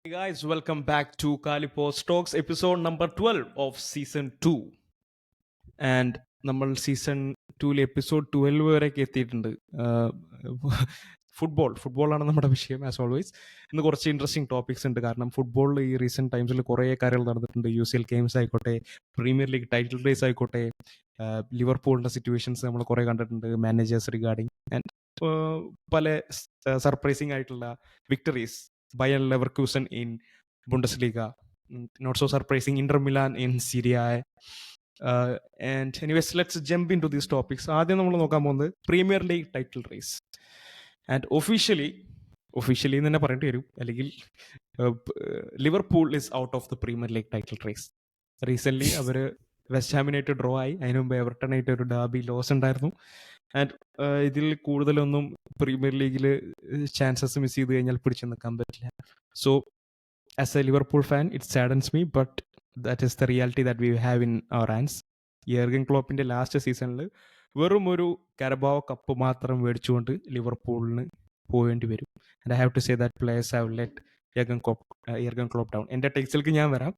Hey guys, welcome back to Kalipos Talks episode number 12 of season 2. And നമ്മൾ season 2 episode 12 വരെയൊക്കെ എത്തിയിട്ടുണ്ട്. ഫുട്ബോളാണ് നമ്മുടെ വിഷയം ആസ് ഓൾവേസ്. ഇന്ന് കുറച്ച് ഇൻട്രസ്റ്റിംഗ് ടോപ്പിക്സ് ഉണ്ട്. കാരണം ഫുട്ബോളിൽ ഈ റീസെൻറ്റ് ടൈംസിൽ കുറേ കാര്യങ്ങൾ നടന്നിട്ടുണ്ട്. UCL ഗെയിംസ് ആയിക്കോട്ടെ, പ്രീമിയർ ലീഗ് ടൈറ്റിൽ റേസ് ആയിക്കോട്ടെ, ലിവർപൂളിൻ്റെ സിറ്റുവേഷൻസ് നമ്മൾ കുറേ കണ്ടിട്ടുണ്ട്, മാനേജേഴ്സ് റിഗാർഡിങ് ആൻഡ് പല സർപ്രൈസിങ് ആയിട്ടുള്ള victories. Bayern Leverkusen in Bundesliga, not so surprising, Inter Milan in Serie A. And anyways, let's jump into these topics. ആദ്യം നമ്മൾ നോക്കാൻ പോകുന്നത് Premier League title race. And officially എന്ന് തന്നെ പറയേണ്ടി വരും, അല്ലെങ്കിൽ Liverpool is out of the premier League title race. Recently അവർ വെസ്റ്റ് ഹാമിനായിട്ട് ഡ്രോ ആയി. അതിന് മുമ്പ് എവർട്ടനായിട്ട് ഒരു ഡാബി ലോസ് ഉണ്ടായിരുന്നു. ആൻഡ് ഇതിൽ കൂടുതലൊന്നും പ്രീമിയർ ലീഗിൽ ചാൻസസ് മിസ് ചെയ്ത് കഴിഞ്ഞാൽ പിടിച്ചു നിൽക്കാൻ പറ്റില്ല. So as a Liverpool fan it saddens me, but that is the reality that we have in our hands. Jurgen ക്ലോപ്പിൻ്റെ ലാസ്റ്റ് സീസണിൽ വെറും ഒരു കരബാവോ കപ്പ് മാത്രം മേടിച്ചുകൊണ്ട് ലിവർപൂളിന് പോകേണ്ടി വരും. And I have to say that players have let Jurgen Klopp down. എൻ്റെ ടെക്സിലേക്ക് ഞാൻ വരാം.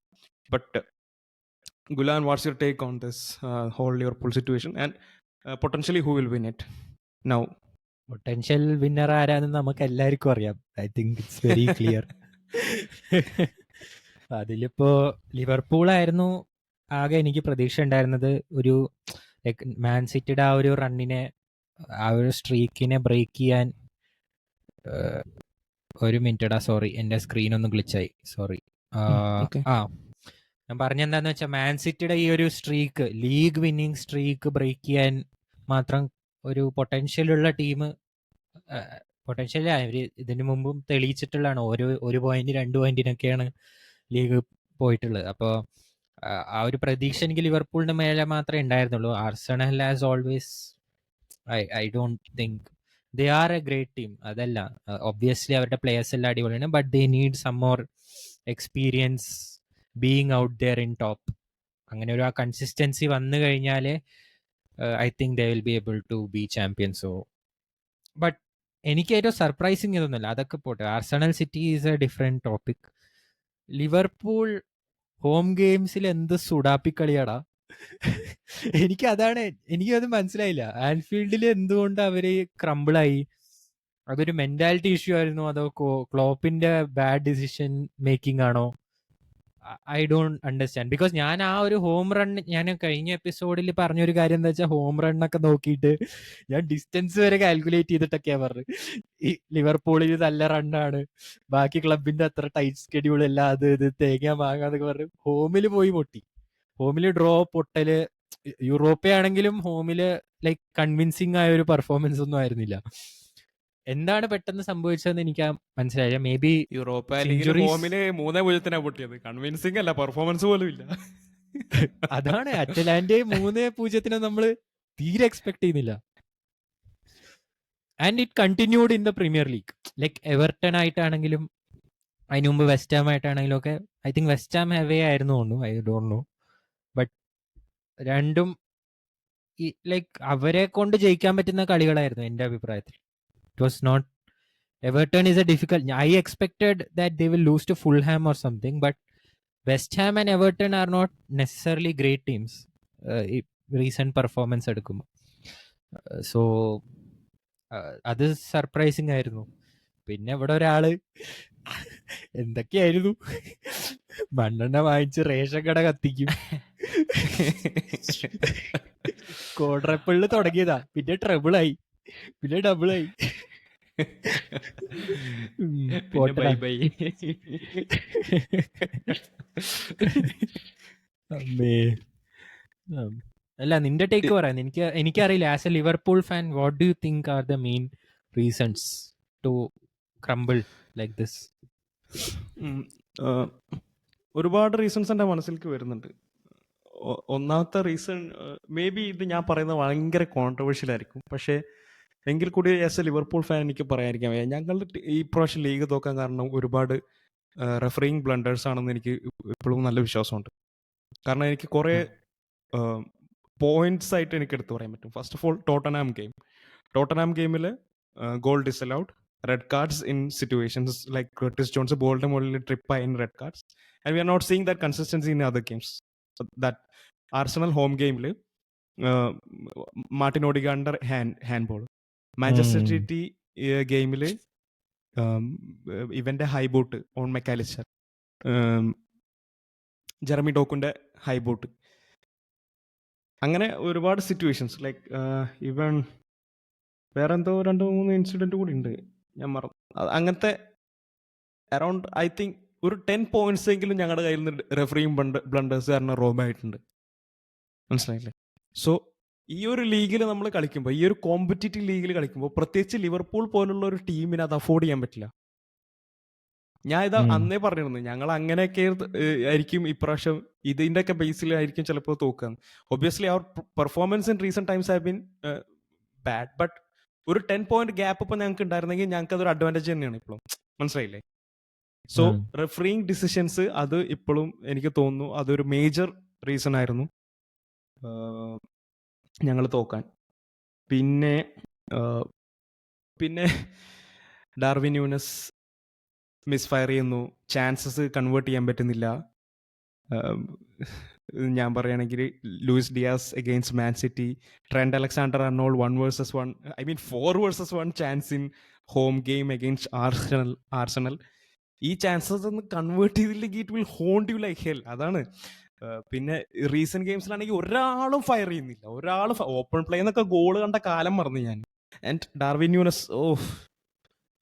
But Gulan, what's your take on this whole Liverpool situation and potentially who will win it now? Potential winner ആരാന്ന് നമുക്ക് എല്ലാവർക്കും അറിയാം. I think it's very clear. അതിലിപ്പോ Liverpool ആയിരുന്നു ആകെ എനിക്ക് പ്രതീക്ഷ ഉണ്ടായിരുന്നത്. ഒരു മാൻ സിറ്റിയുടെ ആ ഒരു റണ്ണിനെ, ആ ഒരു സ്ട്രീക്കിനെ ബ്രേക്ക് ചെയ്യാൻ. ഒരു മിനിറ്റടാ, സോറി, എൻ്റെ സ്ക്രീൻ ഒന്ന് ഗ്ലിച്ചായി, സോറി. ഞാൻ പറഞ്ഞെന്താന്ന് വെച്ചാൽ, മാൻ സിറ്റിയുടെ ഈ ഒരു streak, league winning streak break ചെയ്യാൻ മാത്രം ഒരു പൊട്ടൻഷ്യലുള്ള ടീം, പൊട്ടൻഷ്യൽ അവർ ഇതിനു മുമ്പും തെളിയിച്ചിട്ടുള്ളതാണ്. ഒരു പോയിന്റ് 2 പോയിന്റിനൊക്കെയാണ് ലീഗ് പോയിട്ടുള്ളത്. അപ്പോൾ ആ ഒരു പ്രതീക്ഷ എനിക്ക് ലിവർപൂളിന്റെ മേലെ മാത്രമേ ഉണ്ടായിരുന്നുള്ളൂ. Arsenal as always I don't think they are a great team. അതല്ല, ഒബ്വിയസ്ലി അവരുടെ പ്ലേയേഴ്സ് എല്ലാം അടിപൊളിയാണ്, but they need some more experience being out there in top. അങ്ങനെ ഒരു ആ കൺസിസ്റ്റൻസി വന്നു കഴിഞ്ഞാൽ I think they will be able to be champions. So but എനിക്ക് ഏറ്റവും സർപ്രൈസിങ് ഇതൊന്നുമല്ല, അതൊക്കെ പോട്ടെ. Arsenal City is a different topic. Liverpool home ഗെയിംസിൽ എന്ത് സുഡാപ്പിക്കളിയാടാ. എനിക്കത് മനസ്സിലായില്ല. ആൻഫീൽഡിൽ എന്തുകൊണ്ട് അവര് ക്രംബിളായി? അതൊരു മെന്റാലിറ്റി ഇഷ്യൂ ആയിരുന്നു, അതോ ക്ലോപ്പിന്റെ ബാഡ് ഡിസിഷൻ മേക്കിംഗ് ആണോ? I don't understand. ബിക്കോസ് ഞാൻ ആ ഒരു ഹോം റൺ, ഞാൻ കഴിഞ്ഞ എപ്പിസോഡിൽ പറഞ്ഞൊരു കാര്യം എന്താ വെച്ചാൽ, ഹോം റണ്ണൊക്കെ നോക്കിയിട്ട് ഞാൻ ഡിസ്റ്റൻസ് വരെ കാൽക്കുലേറ്റ് ചെയ്തിട്ടൊക്കെയാ പറഞ്ഞു. ഈ ലിവർപൂളിൽ നല്ല റണ്ണാണ്, ബാക്കി ക്ലബിന്റെ അത്ര ടൈറ്റ് സ്കെഡ്യൂൾ അല്ല, അത് ഇത് തേങ്ങ വാങ്ങാന്നൊക്കെ പറഞ്ഞു ഹോമിൽ പോയി പൊട്ടി. ഹോമിൽ ഡ്രോ പൊട്ടല്. യൂറോപ്പിയാണെങ്കിലും ഹോമില് ലൈക്ക് കൺവിൻസിങ് ആയ ഒരു പെർഫോമൻസ് ഒന്നും ആയിരുന്നില്ല. എന്താണ് പെട്ടെന്ന് സംഭവിച്ചതെന്ന് എനിക്ക് മനസ്സിലായില്ല. മേ ബി യൂറോപ്പ ലീഗിൽ ഹോമിന് 3-0 പൊട്ടിയത്. കൺവിൻസിംഗ് അല്ല, പെർഫോമൻസ് പോലും ഇല്ല. അതാണ്, അറ്റലാന്റയെ 3-0 നമ്മൾ തീരെ എക്സ്പെക്ട് ചെയ്യുന്നില്ല. And it continued in the premier league. Like Everton ആയിട്ടാണെങ്കിലും അതിന് മുമ്പ് വെസ്റ്റ് ഹാം ആയിട്ടാണെങ്കിലും ഒക്കെ. I think West Ham away ആയിരുന്നു തോന്നുന്നു, ഐ ഡോണ്ട് നോ. ബട്ട് രണ്ടും ലൈക്ക് അവരെ കൊണ്ട് ജയിക്കാൻ പറ്റുന്ന കളികളായിരുന്നു എൻ്റെ അഭിപ്രായത്തിൽ. It was not, Everton is a difficult. I expected that they will lose to Fulham or something, but West Ham and Everton are not necessarily great teams. Recent performance എടുക്കുമ്പോൾ. So അത് surprising ആയിരുന്നു. പിന്നെ ഇവിടെ ഒരാള് എന്തൊക്കെയായിരുന്നു, മണ്ണെണ്ണ വാങ്ങിച്ച് ration കട കത്തിക്കും. ക്വാഡ്രപ്പിളിൽ തുടങ്ങിയതാ, പിന്നെ ട്രബിളായി, പിന്നെ ഡബിളായി. Bye bye. അല്ല, നിന്റെ ടേക്ക് പറയാം. എനിക്കറിയില്ല. As a Liverpool fan, what do you think are the main reasons to crumble like this? ഒരുപാട് റീസൺസ് എൻ്റെ മനസ്സിലേക്ക് വരുന്നുണ്ട്. ഒന്നാമത്തെ റീസൺ, മേ ബി ഇത് ഞാൻ പറയുന്നത് ഭയങ്കര കോൺട്രവേഴ്ഷ്യൽ ആയിരിക്കും, പക്ഷേ എങ്കിൽ കൂടി ആസ് എ ലിവർപൂൾ ഫാൻ എനിക്ക് പറയാതിരിക്കാൻ വയ്യ. ഞങ്ങളുടെ ഈ പ്രാവശ്യം ലീഗ് തോക്കാൻ കാരണം ഒരുപാട് റെഫറിങ് ബ്ലണ്ടേഴ്സ് ആണെന്ന് എനിക്ക് ഇപ്പോഴും നല്ല വിശ്വാസമുണ്ട്. കാരണം എനിക്ക് കുറേ പോയിന്റ്സ് ആയിട്ട് എനിക്ക് എടുത്ത് പറയാൻ പറ്റും. ഫസ്റ്റ് ഓഫ് ഓൾ, ടോട്ടനാം ഗെയിമിൽ goal disallowed, red cards in situations like Curtis Jones bowled only trip in red cards, and we are not seeing that consistency in other games. So that Arsenal home game le Martin Odegaard handball, Manchester City game le ഇവന്റെ high boat on MacAllister, Jeremy ഡോക്കുന്റെ high boat, അങ്ങനെ ഒരുപാട് situations like ഇവൻ വേറെ എന്തോ 2-3 incident കൂടി ഉണ്ട്, ഞാൻ മറന്നു. അങ്ങനത്തെ അറൌണ്ട് ഐ തിങ്ക് ഒരു 10 points എങ്കിലും ഞങ്ങളുടെ കയ്യിൽ നിന്ന് റെഫറിയും ബ്ലണ്ടേഴ്സ് കാരണം റോബായിട്ടുണ്ട്. മനസ്സിലായില്ലേ? സോ ഈ ഒരു ലീഗിൽ നമ്മൾ കളിക്കുമ്പോൾ, ഈ ഒരു കോമ്പറ്റീറ്റീവ് ലീഗിൽ കളിക്കുമ്പോൾ, പ്രത്യേകിച്ച് ലിവർപൂൾ പോലുള്ള ഒരു ടീമിന് അത് അഫോർഡ് ചെയ്യാൻ പറ്റില്ല. ഞാൻ ഇത് അന്നേ പറഞ്ഞിരുന്നു, ഞങ്ങൾ അങ്ങനെയൊക്കെ ആയിരിക്കും ഇപ്രാവശ്യം ഇതിൻ്റെയൊക്കെ ബേസിലായിരിക്കും ചിലപ്പോൾ തോക്കുക. ഒബ്വിയസ്ലി അവർ performance in recent times have been bad, but ഒരു 10 point ഗ്യാപ്പ് ഇപ്പം ഞങ്ങൾക്ക് ഉണ്ടായിരുന്നെങ്കിൽ ഞങ്ങൾക്ക് അതൊരു അഡ്വാൻറ്റേജ് തന്നെയാണ് ഇപ്പോഴും. മനസ്സിലായില്ലേ? സോ റെഫറിങ് ഡിസിഷൻസ് അത് ഇപ്പോഴും എനിക്ക് തോന്നുന്നു അതൊരു മേജർ റീസൺ ആയിരുന്നു ഞങ്ങൾ തോക്കാൻ. പിന്നെ ഡാർവിൻ ന്യൂനസ് മിസ്ഫയർ ചെയ്യുന്നു, ചാൻസസ് കൺവേർട്ട് ചെയ്യാൻ പറ്റുന്നില്ല. ഞാൻ പറയുകയാണെങ്കിൽ Luis Diaz against Man City, Trent Alexander Arnold 1 versus 1, I mean 4 versus 1 chance in home game against Arsenal. ഈ ചാൻസസ് ഒന്ന് കൺവേർട്ട് ചെയ്തില്ലെങ്കിൽ it will haunt you like hell. അതാണ്. പിന്നെ റീസെന്റ് ഗെയിംസിലാണെങ്കിൽ ഒരാളും ഫയർ ചെയ്യുന്നില്ല, ഒരാൾ ഓപ്പൺ പ്ലേ എന്നൊക്കെ ഗോൾ കണ്ട കാലം മറന്നു ഞാൻ. And Darwin Nunez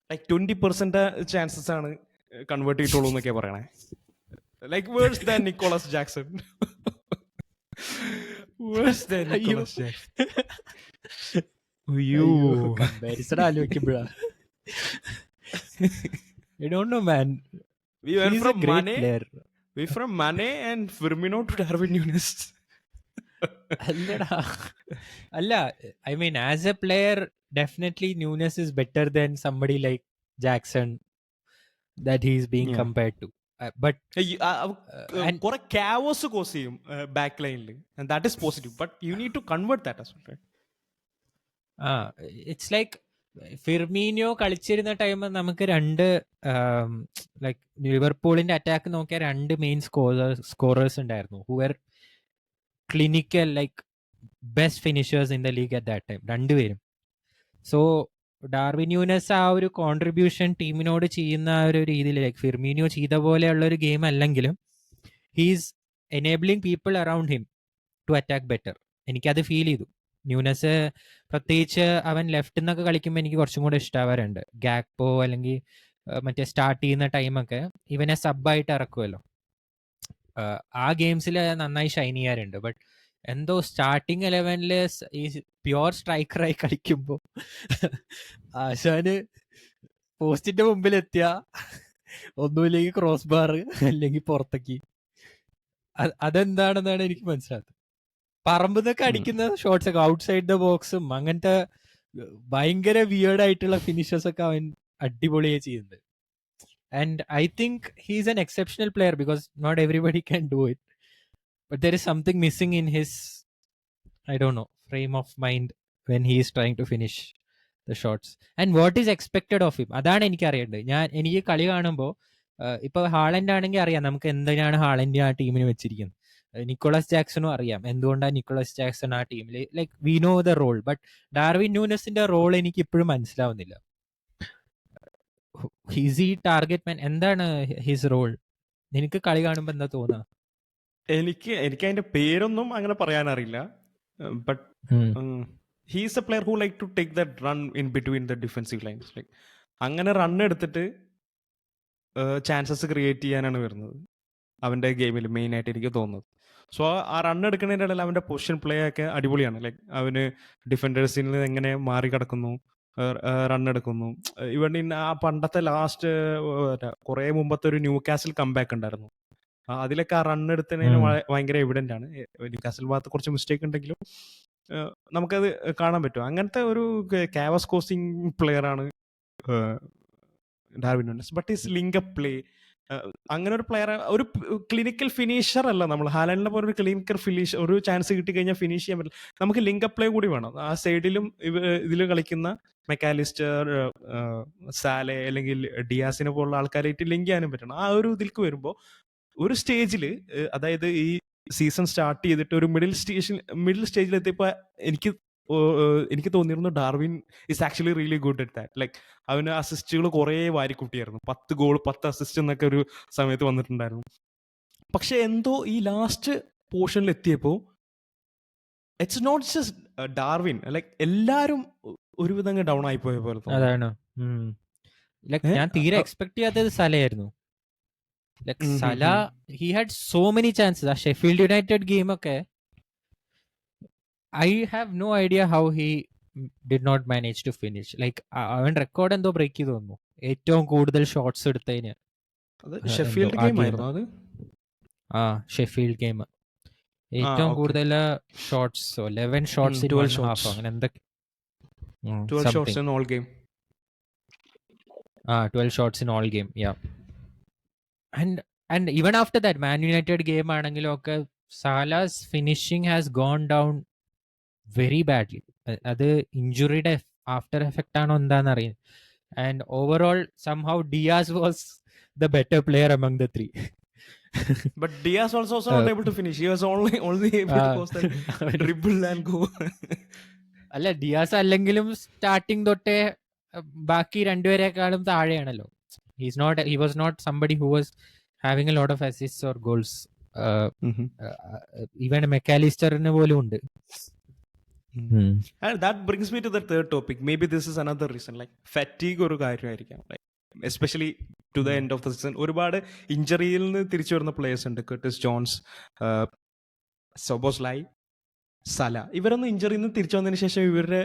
like 20% chances ആണ് കൺവേർട്ട് ചെയ്തിട്ടുള്ളൂ എന്നൊക്കെ പറയണേ. Like worse than Nicolas Jackson. Worse than Nicolas Jackson. അയ്യോ, കമ്പാരിസൺ ആലോചിക്കുമ്പോഴാ. I don't know, man. We went He's from a great player. We from Mane and Firmino to Darwin Núñez. അല്ല, I mean, as a player, definitely Núñez is better than somebody like Jackson that he's being compared to. But കുറെ chaos cos ചെയ്യും back ലൈനിൽ, and that is positive, but you need to convert that as well, right? It's like Firmino കളിച്ചിരുന്ന time നമുക്ക് like ലിവർപൂളിന്റെ attack നോക്കിയാൽ 2 main scorers ഉണ്ടായിരുന്നു, who were clinical like best finishers in the league at that time, 2 പേരും. So Darwin Nunez ആ ഒരു contribution ടീമിനോട് ചെയ്യുന്ന ആ ഒരു രീതിയിൽ ലൈക്ക് ഫിർമീനിയോ ചെയ്ത പോലെയുള്ള ഒരു ഗെയിം അല്ലെങ്കിലും he's enabling people around him to attack better. എനിക്കത് ഫീൽ ചെയ്തു. ന്യൂനസ് പ്രത്യേകിച്ച് അവൻ ലെഫ്റ്റിൽ നിന്നൊക്കെ കളിക്കുമ്പോൾ എനിക്ക് കുറച്ചും കൂടെ ഇഷ്ടമാവാറുണ്ട്. ഗാക്പോ അല്ലെങ്കിൽ മറ്റേ സ്റ്റാർട്ട് ചെയ്യുന്ന ടൈമൊക്കെ ഇവനെ സബ്ബായിട്ട് ഇറക്കുമല്ലോ, ആ ഗെയിംസിൽ നന്നായി ഷൈൻ ചെയ്യാറുണ്ട്. ബട്ട് എന്തോ സ്റ്റാർട്ടിങ് 11 ഈ പ്യുവർ സ്ട്രൈക്കറായി കളിക്കുമ്പോൾ ആശാന് പോസ്റ്റിന്റെ മുമ്പിലെത്തിയ ഒന്നുമില്ലെങ്കിൽ ക്രോസ് ബാർ അല്ലെങ്കിൽ പുറത്തേക്ക്, അതെന്താണെന്നാണ് എനിക്ക് മനസ്സിലായത്. പറമ്പെന്നൊക്കെ അടിക്കുന്ന ഷോട്ട്സ് ഒക്കെ ഔട്ട് സൈഡ് ദ ബോക്സും അങ്ങനത്തെ ഭയങ്കര വിയേർഡ് ആയിട്ടുള്ള ഫിനിഷേഴ്സ് ഒക്കെ അവൻ അടിപൊളിയായി ചെയ്യുന്നത്. And I think he's an exceptional player because not everybody can do it, but there is something missing in his I don't know frame of mind when he is trying to finish the shots and what is expected of him. അതാണ് എനിക്ക് അറിയേണ്ടത്. എനിക്ക് കളി കാണുമ്പോൾ ഇപ്പൊ Haaland ആണെങ്കിൽ അറിയാം നമുക്ക് എന്തിനാണ് ഹാളൻഡ് ആ ടീമിന് വെച്ചിരിക്കുന്നത്. നിക്കോളസ് ജാക്സണും അറിയാം എന്തുകൊണ്ടാണ് നിക്കോളസ് ജാക്സൺ ആ ടീമിൽ. Like we know the role, but Darwin ന്യൂനസിന്റെ റോൾ എനിക്ക് ഇപ്പോഴും മനസ്സിലാവുന്നില്ല. ഹിസ് ഈ ടാർഗറ്റ് മാൻ, എന്താണ് ഹിസ് റോൾ? നിനക്ക് കളി കാണുമ്പോൾ എന്താ തോന്നുക? എനിക്ക് അതിന്റെ പേരൊന്നും അങ്ങനെ പറയാൻ അറിയില്ല, but he's a player who like to take that run in between the defensive lines. Like അങ്ങനെ റൺ എടുത്തിട്ട് ചാൻസസ് ക്രിയേറ്റ് ചെയ്യാനാണ് വരുന്നത് അവൻ്റെ ഗെയിമിൽ മെയിനായിട്ട് എനിക്ക് തോന്നുന്നത്. സോ ആ റൺ എടുക്കുന്നതിൻ്റെ ഇടയിൽ അവൻ്റെ പൊസിഷൻ പ്ലേ ഒക്കെ അടിപൊളിയാണ്. ലൈക്ക് അവന് ഡിഫൻഡേഴ്സിൽ നിന്ന് എങ്ങനെ മാറി കിടക്കുന്നു, റൺ എടുക്കുന്നു. ഇവിടെ ആ പണ്ടത്തെ ലാസ്റ്റ് കുറേ മുമ്പത്തെ ഒരു ന്യൂ കാസിൽ കംബാക്ക് ഉണ്ടായിരുന്നു, അതിലൊക്കെ ആ റൺ എടുത്തതിന് ഭയങ്കര എവിഡൻ്റ് ആണ്. ന്യൂ കാസിൽ ഭാഗത്ത് കുറച്ച് മിസ്റ്റേക്ക് ഉണ്ടെങ്കിലും നമുക്കത് കാണാൻ പറ്റും. അങ്ങനത്തെ ഒരു കാവസ് കോസിങ് പ്ലെയർ ആണ് Darwin Nunez. But his link up play അങ്ങനെ ഒരു പ്ലെയർ, ഒരു ക്ലിനിക്കൽ ഫിനിഷർ അല്ല നമ്മൾ. ഹാലൻഡിനെ പോലെ ഒരു ക്ലിനിക്കൽ ഫിനിഷ്, ഒരു ചാൻസ് കിട്ടി കഴിഞ്ഞാൽ ഫിനിഷ് ചെയ്യാൻ പറ്റില്ല. നമുക്ക് ലിങ്ക് അപ്പ് പ്ലേ കൂടി വേണം. ആ സൈഡിലും ഇതിൽ കളിക്കുന്ന മെക്കാലിസ്റ്റർ, സാലെ അല്ലെങ്കിൽ ഡിയാസിനെ പോലുള്ള ആൾക്കാരായിട്ട് ലിങ്ക് ചെയ്യാനും പറ്റണം. ആ ഒരു ഇതിലേക്ക് വരുമ്പോൾ ഒരു സ്റ്റേജിൽ, അതായത് ഈ സീസൺ സ്റ്റാർട്ട് ചെയ്തിട്ട് ഒരു മിഡിൽ സ്റ്റേജിൽ എത്തിയപ്പോൾ എനിക്ക് തോന്നിയിരുന്നു Darwin is actually really good at that. Like അവന് അസിസ്റ്റുകൾ കുറേ വാരിക്കുട്ടിയായിരുന്നു. 10 ഗോൾ 10 അസിസ്റ്റ് എന്നൊക്കെ ഒരു സമയത്ത് വന്നിട്ടുണ്ടായിരുന്നു. പക്ഷെ എന്തോ ഈ ലാസ്റ്റ് പോർഷനിൽ എത്തിയപ്പോൾ it's not just Darwin, like എല്ലാരും ഒരുവിധം ഡൗൺ ആയി പോയ പോലെ തോന്നി. അതാണ് ലൈക്ക് ഞാൻ തീരെ എക്സ്പെക്ട് ചെയ്യാത്തത് സലയായിരുന്നു. Like Salah he had so many chances. ആ ഷെഫീൽഡ് യുണൈറ്റഡ് ഗെയിം ഒക്കെ I have no idea how he did not manage to finish. Like അവൻ റെക്കോർഡ് എന്തോ ബ്രേക്ക് ചെയ്ത് തോന്നുന്നു, ഏറ്റവും കൂടുതൽ ഷോട്ട്സ് എടുത്തതിന്. ഷെഫീൽഡ് ഗെയിം ആയിരുന്നു അത്. ആ ഷെഫീൽഡ് ഗെയിം ഏറ്റവും കൂടുതൽ ഷോട്ട്സ്, 11 ഷോട്ട്സ് ഇൻ 1 ഹാഫ് അങ്ങനെ എന്തൊക്കെ. 12 shots in all game. 12 shots in all game, yeah. And even after that Man United game ആണെങ്കിലും ഒക്കെ Salah's finishing has gone down very badly. അത് ഇഞ്ചുറിയുടെ ആഫ്റ്റർ എഫക്റ്റ് ആണോ എന്താണെന്ന് അറിയാം. And overall somehow Diaz was the better player among the three. But Diaz was also not able to finish. He was only able to post that dribble and go. അല്ല, Diaz അല്ലെങ്കിലും starting തൊട്ടേ ബാക്കി രണ്ടുപേരെക്കാളും താഴെയാണല്ലോ. he was not somebody who was having a lot of assists or goals. Even മെക്കാലിസ്റ്ററിന് പോലും ഉണ്ട്. And that brings me to the third topic. Maybe this is another reason, like fatigue ഒരു കാര്യമായിരിക്കാം. Like especially to the end of the season ഒരുപാട് ഇഞ്ചറിയിൽ നിന്ന് തിരിച്ചു വരുന്ന players ഉണ്ട്. Curtis Jones, സോബോസ്ലൈ, സല. ഇവരൊന്നും ഇഞ്ചറിയിൽ നിന്ന് തിരിച്ചു വന്നതിന് ശേഷം ഇവരുടെ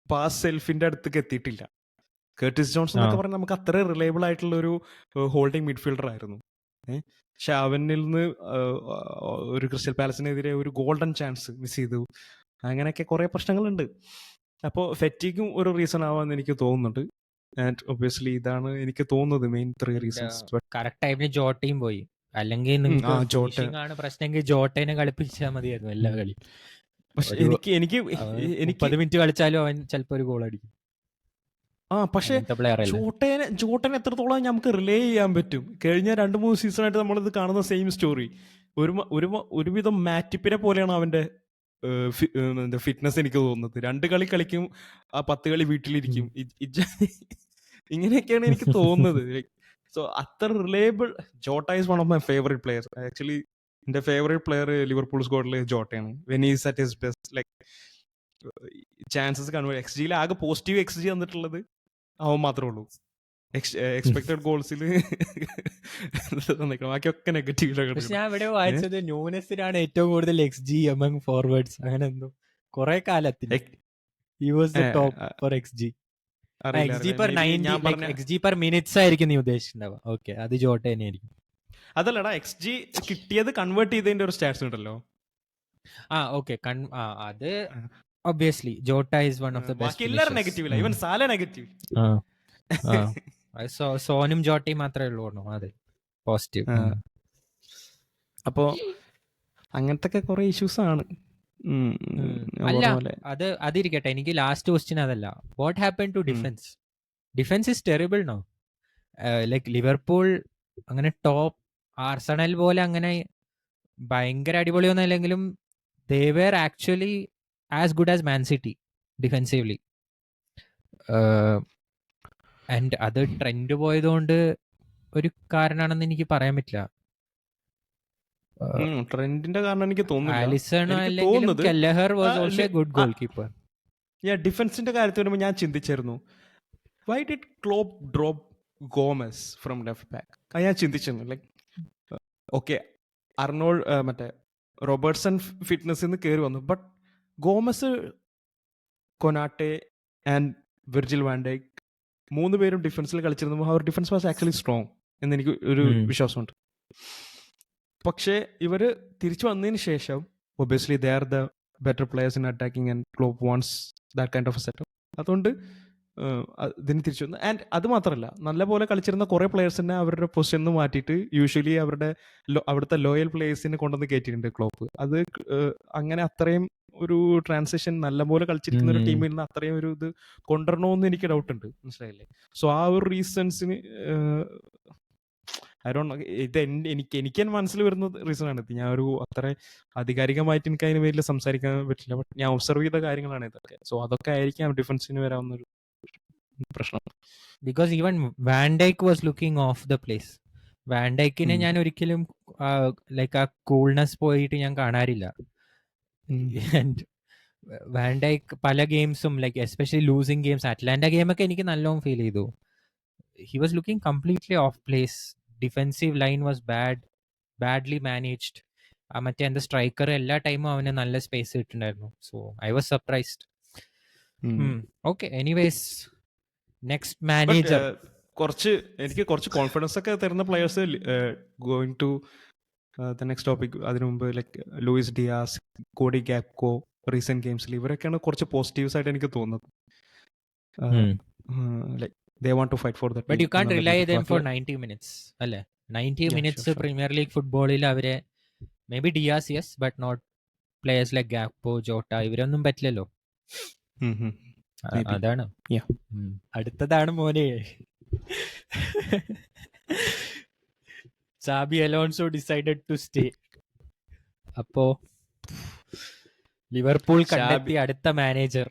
പാസ് സെൽഫിന്റെ അടുത്തേക്ക് എത്തിയിട്ടില്ല. കർട്ടിസ് ജോൺസ് എന്നൊക്കെ പറഞ്ഞാൽ നമുക്ക് അത്ര റിലയബിൾ ആയിട്ടുള്ള ഒരു ഹോൾഡിംഗ് മിഡ്ഫീൽഡർ ആയിരുന്നു. പക്ഷെ അവനിൽ നിന്ന് ഒരു ക്രിസ്റ്റൽ പാലസിനെതിരെ ഒരു ഗോൾഡൻ ചാൻസ് മിസ് ചെയ്തു. അങ്ങനെയൊക്കെ കുറെ പ്രശ്നങ്ങളുണ്ട്. അപ്പോൾ ഫെറ്റിഗും ഒരു റീസൺ ആവാന്ന് എനിക്ക് തോന്നുന്നുണ്ട്. ആൻഡ് ഒബ്വിയസ്ലി ഇതാണ് എനിക്ക് തോന്നുന്നത് മെയിൻ 3 റീസൺസ്. കറക്റ്റ് ടൈമിന് ജോട്ടയും പോയി. അല്ലെങ്കിൽ ആണ് പ്രശ്നമെങ്കിൽ ജോട്ടേനെ കളിപ്പിച്ചാൽ മതിയായിരുന്നു എല്ലാ കളി. പക്ഷെ എനിക്ക് 10 മിനിറ്റ് കളിച്ചാലും അവൻ ചിലപ്പോ ഒരു ഗോൾ അടിക്കും. പക്ഷെ ജോട്ടനെ എത്രത്തോളം നമുക്ക് റിലേ ചെയ്യാൻ പറ്റും? കഴിഞ്ഞ 2-3 സീസണായിട്ട് നമ്മളിത് കാണുന്ന സെയിം സ്റ്റോറി. ഒരുവിധം മാറ്റിപ്പിനെ പോലെയാണ് അവന്റെ ഫിറ്റ്നസ് എനിക്ക് തോന്നുന്നത്. 2 കളി കളിക്കും, 10 കളി വീട്ടിലിരിക്കും. ഇങ്ങനെയൊക്കെയാണ് എനിക്ക് തോന്നുന്നത്. സോ അത്ര reliable. Jota is one of my favourite players. Actually എന്റെ ഫേവറേറ്റ് പ്ലെയർ ലിവർപൂൾ സ്ക്വാഡിൽ ജോട്ടയാണ്. When is at his best. Like chances convert, എക്സ്ജിയിൽ ആകെ പോസിറ്റീവ് എക്സ്ജി വന്നിട്ടുള്ളത് അവൻ മാത്രമേ ഉള്ളൂ. എക്സ്പെക്ടഡ് ഗോൾസിൽ ബാക്കിയൊക്കെ നെഗറ്റീവ്. ഞാൻ ഇവിടെ വായിച്ചത് ന്യൂനസിനാണ് ഏറ്റവും കൂടുതൽ XG among forwards. അങ്ങനെ എന്തോ കുറെ കാലത്തിൽ he was the top for XG. XG per 90, XG per minutes ആയിരിക്കും നീ ഉദ്ദേശിച്ചിട്ടുണ്ടാവുക. ഓക്കെ, അത് ജോട്ട തന്നെയായിരിക്കും. അതല്ലടാ, XG കിട്ടിയത് കൺവേർട്ട് ചെയ്തതിന്റെ ഒരു സ്റ്റാറ്റ്സ് ഉണ്ടല്ലോ. ഓക്കെ, അത് obviously Jota is one of the best. എല്ലാവരും നെഗറ്റീവ് ഇല്ല, ഈവൻ സാല നെഗറ്റീവ്. സോനും ജോട്ടയും മാത്രമേ ഉള്ളൂ അതെ പോസിറ്റീവ്. അപ്പോ അങ്ങനത്തെ കുറെ ഇഷ്യൂസ് ആണ്. അല്ല, അതിരിക്കട്ടെ. എനിക്ക് ലാസ്റ്റ് ക്വസ്റ്റ്യൻ അതല്ല. What happen to defence? Defence is terrible no. Like Liverpool അങ്ങനെ ടോപ്പ് ആർസണൽ പോലെ അങ്ങനെ ഭയങ്കര അടിപൊളിയൊന്നും അല്ലെങ്കിലും they were actually as good as Man City defensively. And അത് ട്രെൻഡ് പോയതുകൊണ്ട് ഒരു കാരണമാണെന്ന് എനിക്ക് പറയാൻ പറ്റില്ല. ട്രെൻഡിന്റെ കാരണം എനിക്ക് തോന്നുന്നില്ല. ആലിസൺ അല്ലെങ്കിൽ Kelleher was also a good goal keeper. ഡിഫൻസിന്റെ കാര്യത്തിൽ വരുമ്പോൾ ഞാൻ ചിന്തിച്ചായിരുന്നു, why did Klopp drop Gomez from left back? അത് ഞാൻ ചിന്തിച്ചിരുന്നു. ലൈക്ക് ഓക്കെ, അർണോൾഡ് മറ്റേ റോബർട്ട്സൺ ഫിറ്റ്നസ് നിന്ന് കയറി വന്നു, but Gomez, Konate and Virgil van Dijk 3 പേരും ഡിഫൻസിൽ കളിച്ചിരുന്നു. അവർ ഡിഫൻസ് വാസ് ആക്ച്വലി സ്ട്രോങ് എന്ന് എനിക്ക് ഒരു വിശ്വാസമുണ്ട്. പക്ഷേ ഇവർ തിരിച്ചു വന്നതിന് ശേഷം obviously they are the better players in attacking and Klopp wants that kind of A setup. അതുകൊണ്ട് ഇതിന് തിരിച്ചു വന്നു. ആൻഡ് അത് മാത്രമല്ല, നല്ലപോലെ കളിച്ചിരുന്ന കുറേ പ്ലെയേഴ്സിനെ അവരുടെ പൊസിഷൻ നിന്ന് മാറ്റിയിട്ട് യൂഷ്വലി അവരുടെ അവിടുത്തെ ലോയൽ പ്ലേയേഴ്സിനെ കൊണ്ടുവന്ന് കയറ്റിയിട്ടുണ്ട് ക്ലോപ്പ്. അത് അങ്ങനെ അത്രയും ഒരു ട്രാൻസിഷൻ നല്ലപോലെ കളിച്ചിരിക്കുന്ന ഒരു ടീമിൽ നിന്ന് അത്രയും ഒരു ഇത് കൊണ്ടുവരണമെന്ന് എനിക്ക് ഡൗട്ട് ഉണ്ട്, മനസ്സിലായില്ലേ? സോ ആ ഒരു റീസൺസിന് ഐ ഡോണ്ട് നോ, ഇത് എനിക്ക് മനസ്സിൽ വരുന്ന റീസൺ ആണ് ഇത്. ഞാൻ ഒരു അത്ര ആധികാരികമായിട്ട് എനിക്ക് അതിന് പേരിൽ സംസാരിക്കാൻ പറ്റില്ല, ബട്ട് ഞാൻ ഒബ്സർവ് ചെയ്ത കാര്യങ്ങളാണ് ഇതൊക്കെ. സോ അതൊക്കെ ആയിരിക്കാം ഡിഫൻസിന് വരാവുന്ന ഒരു പ്രശ്നം. Because even van Dijk was looking off the place. Van ഡൈക്കിനെ ഞാൻ ഒരിക്കലും ലൈക്ക് ആ കൂൾനെസ് പോയിട്ട് ഞാൻ കാണാറില്ല. ആൻഡ് വാൻ ഡൈക്ക് പല ഗെയിംസും like especially losing games, Atalanta ഗെയിമൊക്കെ എനിക്ക് നല്ലോണം ഫീൽ ചെയ്തു. He was looking completely off place. Defensive line was badly managed. മറ്റേ എന്താ സ്ട്രൈക്കർ എല്ലാ ടൈമും അവന് നല്ല സ്പേസ് കിട്ടുന്നുണ്ടായിരുന്നു. So I was surprised. Okay, anyways next manager. എനിക്ക് കുറച്ച് കോൺഫിഡൻസ് ഒക്കെ തരുന്ന players going to the next topic. അതിനു മുമ്പ് like Luis Diaz, Cody Gakpo recent ഗെയിംസിൽ ഇവരൊക്കെയാണ് കുറച്ച് പോസിറ്റീവ്സ് ആയിട്ട് എനിക്ക് തോന്നുന്നത്. Like they want to fight for that, but you can't rely them for 90 minutes അല്ലേ? 90 minutes പ്രീമിയർ ലീഗ് ഫുട്ബോളിൽ അവരെ may be Diaz yes, but not players like Gakpo, Jota, ഇവരൊന്നും പറ്റില്ലല്ലോ. അതാണ്. അടുത്തതാണ് മോനെ, Xabi Alonso decided to stay. അപ്പോ Liverpool കണ്ടെത്തി അടുത്ത മാനേജർ.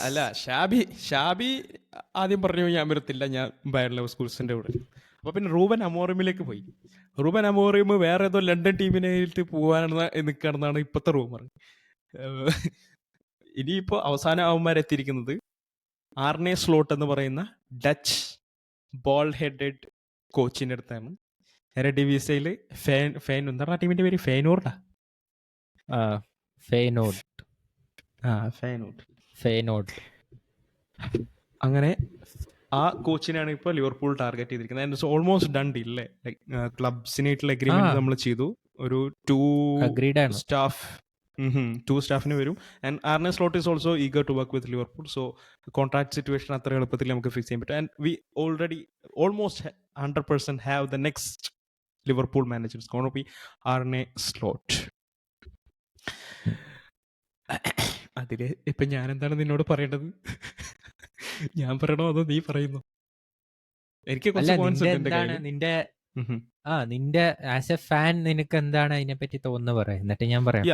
അല്ല, ഷാബി ആദ്യം പറഞ്ഞു ഞാൻ വരത്തില്ല, ഞാൻ ബയർ ലെവർകൂസന്റെ കൂടെ. അപ്പൊ പിന്നെ റൂബൻ അമോറിമിലേക്ക് പോയി. റൂബൻ അമോറിം വേറെ ഏതോ ലണ്ടൻ ടീമിനായിട്ട് പോകാനാണ് നിൽക്കുകയാണെന്നാണ് ഇപ്പോഴത്തെ റൂമർ. ഇനിയിപ്പോ അവസാന അവന്മാരെത്തിയിരിക്കുന്നത് ആർനെ സ്ലോട്ട് എന്ന് പറയുന്ന ഡച്ച് ബോൾ ഹെഡഡ് കോച്ചിന്റെ അടുത്താണ്. എരഡിവിസയില് എന്താണ് ആ ടീമിന്റെ പേര്? ഫെയ്നോർഡാ? ഫെയ്നോർഡ്. അങ്ങനെ ആ കോച്ചിനാണ് ഇപ്പോൾ ലിവർപൂൾ ടാർഗറ്റ് ചെയ്തിരിക്കുന്നത്. And it's almost done deal അല്ലേ? ലൈക്ക് ക്ലബ്സിനായിട്ടുള്ള അഗ്രിമെന്റ് നമ്മൾ ചെയ്തു. ഒരു 2 സ്റ്റാഫിന് വരും. And Arne Slot is also eager to work with Liverpool. So contract situation അത്ര എളുപ്പത്തിൽ നമുക്ക് ഫിക്സ് ചെയ്യാൻ പറ്റും. And we already almost 100% have the next Liverpool manager gonna be Arne Slot. അതില് ഇപ്പൊ ഞാൻ എന്താണ് നിന്നോട് പറയേണ്ടത്? ഞാൻ പറയണോ അതോ നീ പറയുന്നു? എനിക്ക് നിന്റെ ആസ് എ ഫാൻ നിനക്ക് എന്താണ് അതിനെ പറ്റി തോന്നുന്നു പറയാം, എന്നിട്ട് ഞാൻ പറയാം.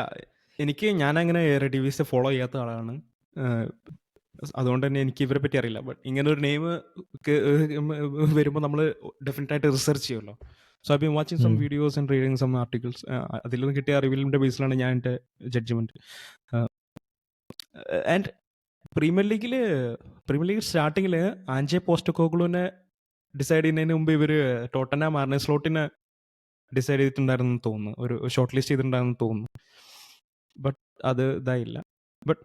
ഞാൻ അങ്ങനെ എറഡിവിസ ഫോളോ ചെയ്യാത്ത ആളാണ്, അതുകൊണ്ട് തന്നെ എനിക്ക് ഇവരെ പറ്റി അറിയില്ല. ബട്ട് ഇങ്ങനെ ഒരു നെയിം വരുമ്പോൾ നമ്മൾ ഡെഫിനറ്റ് ആയിട്ട് റിസർച്ച് ചെയ്യുമല്ലോ. So I been watching some videos and reading some articles. അതിൽ നിന്ന് കിട്ടിയ അറിവിലിൻ്റെ ബേസിലാണ് ഞാൻ എൻ്റെ ജഡ്ജ്മെന്റ്. ആൻഡ് പ്രീമിയർ ലീഗ് സ്റ്റാർട്ടിങ്ങിൽ ആഞ്ചെ പോസ്റ്റക്കോഗ്ലുവിനെ ഡിസൈഡ് ചെയ്യുന്നതിന് മുമ്പ് ഇവർ ടോട്ടൻഹാം ആർനെ സ്ലോട്ടിനെ ഡിസൈഡ് ചെയ്തിട്ടുണ്ടായിരുന്നു തോന്നുന്നു, ഒരു ഷോർട്ട് ലിസ്റ്റ് ചെയ്തിട്ടുണ്ടായിരുന്നു തോന്നുന്നു. ബട്ട് അത് ഇതായില്ല. ബട്ട്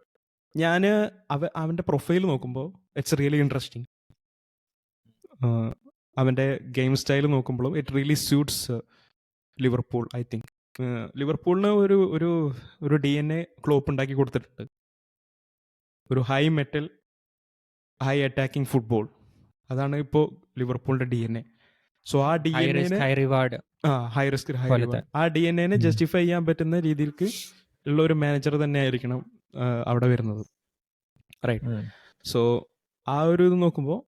ഞാൻ അവൻ്റെ പ്രൊഫൈൽ നോക്കുമ്പോൾ ഇറ്റ്സ് റിയലി ഇൻട്രസ്റ്റിംഗ്. അവൻ്റെ ഗെയിം സ്റ്റൈൽ നോക്കുമ്പോഴും it really suits Liverpool. I think ലിവർപൂളിന് ഒരു DNA ക്ലോപ്പ് ഉണ്ടാക്കി കൊടുത്തിട്ടുണ്ട്. ഒരു high metal, high attacking football, അതാണ് ഇപ്പോൾ ലിവർപൂളിന്റെ DNA. സോ ആ DNA high risk high reward, ആ DNA ജസ്റ്റിഫൈ ചെയ്യാൻ പറ്റുന്ന രീതിയിലേക്ക് ഉള്ള ഒരു മാനേജർ തന്നെ ആയിരിക്കണം അവിടെ വരുന്നത്, റൈറ്റ്? സോ ആ ഒരു ഇത് നോക്കുമ്പോൾ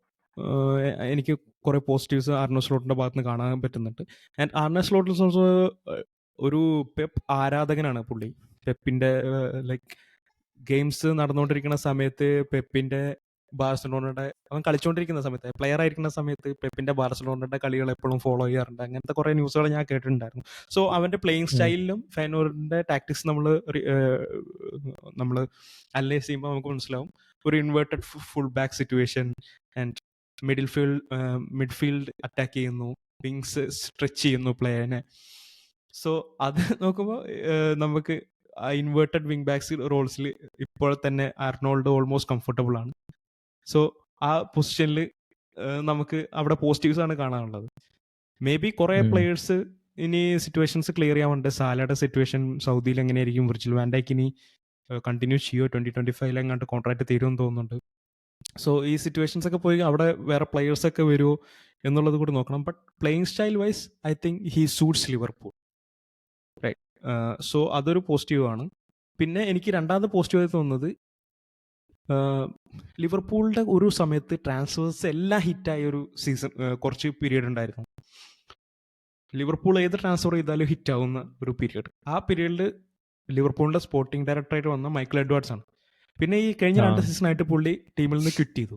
എനിക്ക് കുറെ പോസിറ്റീവ്സ് ആർനെ സ്ലോട്ടിന്റെ ഭാഗത്ത് നിന്ന് കാണാൻ പറ്റുന്നുണ്ട്. And Arne Slot is also ഒരു പെപ്പ് ആരാധകനാണ് പുള്ളി. പെപ്പിന്റെ ലൈക്ക് ഗെയിംസ് നടന്നുകൊണ്ടിരിക്കുന്ന സമയത്ത് പെപ്പിന്റെ ബാർസലോണയുടെ അവൻ കളിച്ചുകൊണ്ടിരിക്കുന്ന സമയത്ത്, പ്ലെയർ ആയിരിക്കുന്ന സമയത്ത് പെപ്പിന്റെ ബാർസലോണയുടെ കളികൾ എപ്പോഴും ഫോളോ ചെയ്യാറുണ്ട്. അങ്ങനത്തെ കുറെ ന്യൂസുകൾ ഞാൻ കേട്ടിട്ടുണ്ടായിരുന്നു. സോ അവന്റെ പ്ലേയിങ് സ്റ്റൈലിലും ഫെയ്നോർഡിന്റെ ടാക്ടിക്സ് നമ്മൾ അനലൈസ് ചെയ്യുമ്പോൾ നമുക്ക് മനസ്സിലാവും. ഒരു inverted full back situation and midfield attack ചെയ്യുന്നു, വിങ്സ് സ്ട്രെച്ച് ചെയ്യുന്നു പ്ലെയറിനെ. സോ അത് നോക്കുമ്പോൾ നമുക്ക് ആ ഇൻവേർട്ടഡ് വിങ് ബാക്സ് റോൾസിൽ ഇപ്പോൾ തന്നെ അർണോൾഡ് ഓൾമോസ്റ്റ് കംഫർട്ടബിൾ ആണ്. സോ ആ പൊസിഷനിൽ നമുക്ക് അവിടെ പോസിറ്റീവ്സ് ആണ് കാണാനുള്ളത്. മേ ബി കുറെ പ്ലേയേഴ്സ് ഇനി സിറ്റുവേഷൻസ് ക്ലിയർ ചെയ്യാറുണ്ട്. സാലയുടെ സിറ്റുവേഷൻ സൗദിയിൽ എങ്ങനെയായിരിക്കും, വിർജിൽ വാൻ ഡൈക്ക് ഇനി കണ്ടിന്യൂ ചെയ്യോ, 2025 എങ്ങാണ്ട് കോൺട്രാക്ട് തീരുമെന്ന് തോന്നുന്നുണ്ട്. സോ ഈ സിറ്റുവേഷൻസ് ഒക്കെ പോയി അവിടെ വേറെ പ്ലെയേഴ്സ് ഒക്കെ വരുമോ എന്നുള്ളത് കൂടി നോക്കണം. But playing style wise I think he suits Liverpool, right. So അതൊരു പോസിറ്റീവ് ആണ്. പിന്നെ എനിക്ക് രണ്ടാമത് പോസിറ്റീവായി തോന്നുന്നത് ലിവർപൂളിൻ്റെ ഒരു സമയത്ത് ട്രാൻസ്ഫേഴ്സ് എല്ലാം ഹിറ്റായ ഒരു സീസൺ, കുറച്ച് പീരീഡ് ഉണ്ടായിരുന്നു. ലിവർപൂൾ ഏത് ട്രാൻസ്ഫർ ചെയ്താലും ഹിറ്റാവുന്ന ഒരു പീരീഡ്. ആ പീരീഡിൽ ലിവർപൂളിൻ്റെ സ്പോർട്ടിംഗ് ഡയറക്ടറായിട്ട് വന്ന മൈക്കിൾ എഡ്വാർഡ്സ് ആണ്. പിന്നെ ഈ കഴിഞ്ഞ 2 സീസണായിട്ട് പുള്ളി ടീമിൽ നിന്ന് ക്വിറ്റ് ചെയ്തു.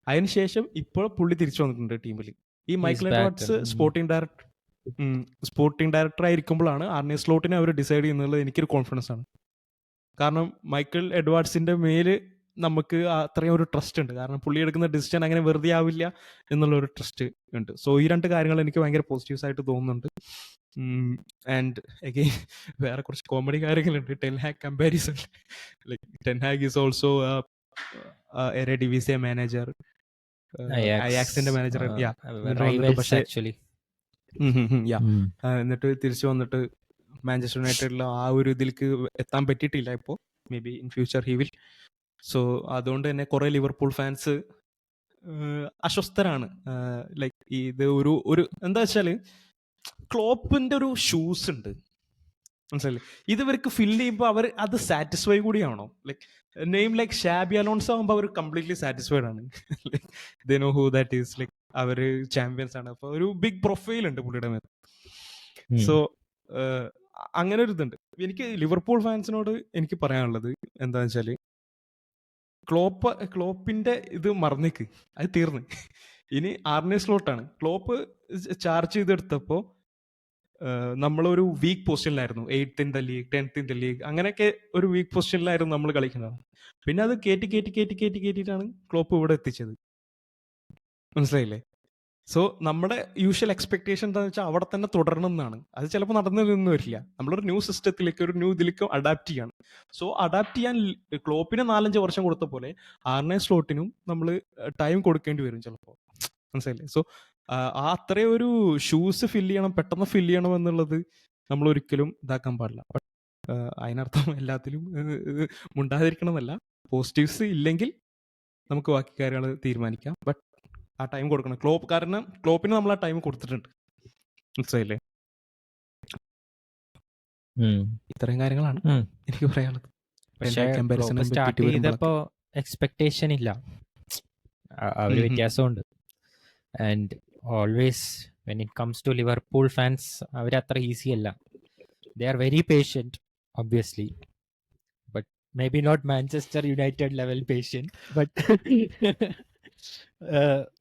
അതിനുശേഷം ഇപ്പോൾ പുള്ളി തിരിച്ചു വന്നിട്ടുണ്ട് ടീമിൽ. ഈ Michael Edwards sporting director ആയിരിക്കുമ്പോഴാണ് RNA സ്ലോട്ടിനെ അവർ ഡിസൈഡ് ചെയ്യുന്നുള്ളത് എനിക്കൊരു കോൺഫിഡൻസ് ആണ്. കാരണം മൈക്കിൾ എഡ്വാർഡ്സിൻ്റെ മേല് നമുക്ക് അത്രയും ഒരു ട്രസ്റ്റ് ഉണ്ട്. കാരണം പുള്ളി എടുക്കുന്ന ഡിസിഷൻ അങ്ങനെ വെറുതെ ആവില്ല എന്നുള്ളൊരു ട്രസ്റ്റ് ഉണ്ട്. സോ ഈ 2 കാര്യങ്ങൾ എനിക്ക് ഭയങ്കര പോസിറ്റീവ്സ് ആയിട്ട് തോന്നുന്നുണ്ട്. ആൻഡ് അഗെയിൻ വേറെ കുറച്ച് കോമഡി കാര്യങ്ങളുണ്ട്. Ten Hag comparison. Like Ten Hag is also Eredivisie manager, അയാക്സിന്റെ മാനേജർ. എന്നിട്ട് തിരിച്ചു വന്നിട്ട് മാഞ്ചസ്റ്റർ യുണൈറ്റഡിൽ ആ ഒരു ഇതിലേക്ക് എത്താൻ പറ്റിയിട്ടില്ല. ഇപ്പോൾ may be in future he will. So അതുകൊണ്ട് തന്നെ കുറേ ലിവർപൂൾ ഫാൻസ് അസ്വസ്ഥരാണ്. ലൈക്ക് ഇത് ഒരു എന്താ വെച്ചാൽ ക്ലോപ്പിന്റെ ഒരു ഷൂസ് ഉണ്ട്, മനസ്സിലായില്ലേ? ഇത് ഇവർക്ക് ഫില്ല് ചെയ്യുമ്പോൾ അവർ അത് സാറ്റിസ്ഫൈ കൂടിയാണോ? Like name like Xabi Alonso ആകുമ്പോൾ അവർ കംപ്ലീറ്റ്ലി സാറ്റിസ്ഫൈഡ് ആണ്. Like they know who that is. Like അവർ ചാമ്പ്യൻസ് ആണ്. അപ്പോൾ ഒരു ബിഗ് പ്രൊഫൈൽ ഉണ്ട് പുള്ളിയുടെ മേൽ. സോ അങ്ങനെ ഒരു ഇതുണ്ട്. എനിക്ക് ലിവർപൂൾ ഫാൻസിനോട് എനിക്ക് പറയാനുള്ളത് എന്താണെന്ന് വെച്ചാൽ ക്ലോപ്പിന്റെ ഇത് മറന്നേക്ക്, അത് തീർന്ന്. ഇനി ആർനെ സ്ലോട്ടാണ്. ക്ലോപ്പ് ചാർജ് ചെയ്തെടുത്തപ്പോൾ നമ്മളൊരു week പൊസിഷനിലായിരുന്നു. 8th in the league, 10th in the league, അങ്ങനെയൊക്കെ ഒരു വീക്ക് പൊസിഷനിലായിരുന്നു നമ്മൾ കളിക്കുന്നത്. പിന്നെ അത് കേറ്റിയിട്ടാണ് ക്ലോപ്പ് ഇവിടെ എത്തിച്ചത്, മനസ്സിലായില്ലേ? സോ നമ്മുടെ യൂഷ്വൽ എക്സ്പെക്ടേഷൻ എന്താണെന്ന് വെച്ചാൽ അവിടെ തന്നെ തുടരണം എന്നാണ്. അത് ചിലപ്പോൾ നടന്നതൊന്നും വരില്ല. നമ്മളൊരു ന്യൂ സിസ്റ്റത്തിലേക്ക്, ഒരു ന്യൂ ഇതിലേക്ക് അഡാപ്റ്റ് ചെയ്യാണ്. സോ അഡാപ്റ്റ് ചെയ്യാൻ ക്ലോപ്പിന് 4-5 വർഷം കൊടുത്ത പോലെ ആർനെ സ്ലോട്ടിനും നമ്മൾ ടൈം കൊടുക്കേണ്ടി വരും ചിലപ്പോൾ, മനസ്സിലായില്ലേ? സോ അത്രയും ഒരു ഷൂസ് ഫില്ല് ചെയ്യണം, പെട്ടെന്ന് ഫില്ല് ചെയ്യണം എന്നുള്ളത് നമ്മൾ ഒരിക്കലും ഇതാക്കാൻ പാടില്ല. അതിനർത്ഥം എല്ലാത്തിലും മുണ്ടാതിരിക്കണം എന്നല്ല. പോസിറ്റീവ്സ് ഇല്ലെങ്കിൽ നമുക്ക് ബാക്കി കാര്യങ്ങൾ തീരുമാനിക്കാം. ബട്ട് ആ ടൈം കൊടുക്കണം കാരണം ക്ലോപ്പിന് നമ്മൾ ആ ടൈം കൊടുത്തിട്ടുണ്ട്, മനസ്സിലായില്ലേ? ഇത്രയും കാര്യങ്ങളാണ് എനിക്ക് പറയാനുള്ളത്. സ്റ്റാർട്ട് ചെയ്തപ്പോ എക്സ്പെക്ടേഷൻ ഇല്ല, ഒരു വ്യത്യാസമുണ്ട്. And always when it comes to Liverpool fans, അവരത്ര ഈസി അല്ല. They are very patient obviously, but may be not Manchester United level patient,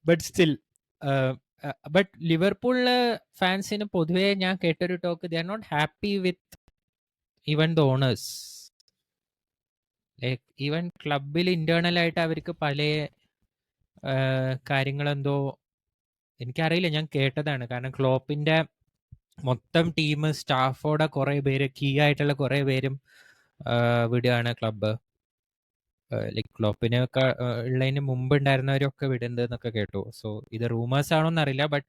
but still. But ലിവർപൂളിലെ ഫാൻസിന് പൊതുവേ ഞാൻ കേട്ടൊരു talk, they are not happy with even the owners. Like even ക്ലബിൽ internal ആയിട്ട് അവർക്ക് പല കാര്യങ്ങളെന്തോ എനിക്കറിയില്ല, ഞാൻ കേട്ടതാണ്. കാരണം ക്ലോപ്പിന്റെ മൊത്തം ടീം, സ്റ്റാഫോടെ കുറെ പേര്, കീ ആയിട്ടുള്ള കുറെ പേരും വിടുകയാണ് ക്ലബ്ബ്. ലൈക്ക് ക്ലോപ്പിനൊക്കെ ഉള്ളതിന് മുമ്പ് ഉണ്ടായിരുന്നവരൊക്കെ വിടുന്നത് എന്നൊക്കെ കേട്ടു. സോ ഇത് റൂമേഴ്സ് ആണോന്ന് അറിയില്ല, but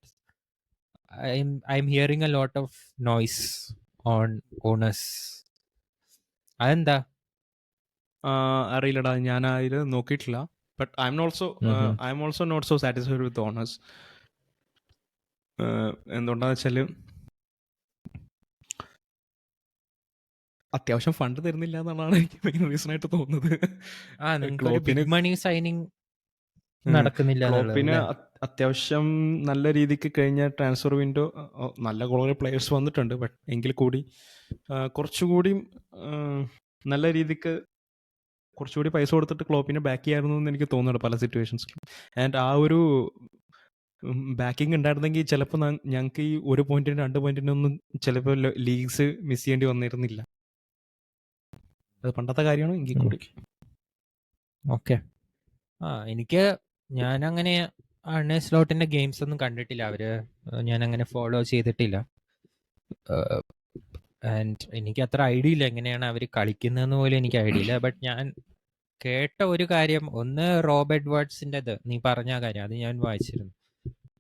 I'm hearing a lot of noise on owners. അതെന്താ അറിയില്ലടാ, ഞാൻ അതിൽ നോക്കിയിട്ടില്ല. But I'm also not so satisfied with owners. എന്തുകൊണ്ടാന്ന് വെച്ചാൽ അത്യാവശ്യം ഫണ്ട് തരുന്നില്ല എന്നുള്ളതാണ് എനിക്ക് മെയിൻ റീസൺ ആയിട്ട് തോന്നുന്നത്. ക്ലോപ്പിന് അത്യാവശ്യം നല്ല രീതിക്ക് കഴിഞ്ഞ ട്രാൻസ്ഫർ വിൻഡോ നല്ല കുറേ പ്ലെയേഴ്സ് വന്നിട്ടുണ്ട്. ബട്ട് എങ്കിൽ കൂടി കുറച്ചുകൂടി നല്ല രീതിക്ക് കുറച്ചുകൂടി പൈസ കൊടുത്തിട്ട് ക്ലോപ്പിനെ ബാക്ക് ചെയ്യായിരുന്നു എന്ന് എനിക്ക് തോന്നുന്നുണ്ട് പല സിറ്റുവേഷൻസിലും. ആൻഡ് ആ ഒരു ബാക്കിംഗ് ഉണ്ടായിരുന്നെങ്കിൽ ചിലപ്പോൾ ഞങ്ങൾക്ക് ഈ 1 പോയിന്റിന് 2 പോയിന്റിനൊന്നും ചിലപ്പോൾ ലീഗ്സ് മിസ് ചെയ്യേണ്ടി വന്നിരുന്നില്ല. അത് പണ്ടത്തെ കാര്യമാണ് എങ്കിൽ കൂടി. ഓക്കെ. എനിക്ക് ഞാനങ്ങനെ ആർനെ സ്ലോട്ടിന്റെ ഗെയിംസ് ഒന്നും കണ്ടിട്ടില്ല. ഞാൻ അങ്ങനെ ഫോളോ ചെയ്തിട്ടില്ല. ആൻഡ് എനിക്ക് അത്ര ഐഡിയ ഇല്ല എങ്ങനെയാണ് അവർ കളിക്കുന്നതെന്ന് പോലും എനിക്ക് ഐഡിയ ഇല്ല. ബട്ട് ഞാൻ കേട്ട ഒരു കാര്യം, ഒന്ന് റോബ് എഡ്വേർഡ്സിൻ്റെത് നീ പറഞ്ഞ കാര്യം, അത് ഞാൻ വായിച്ചിരുന്നു.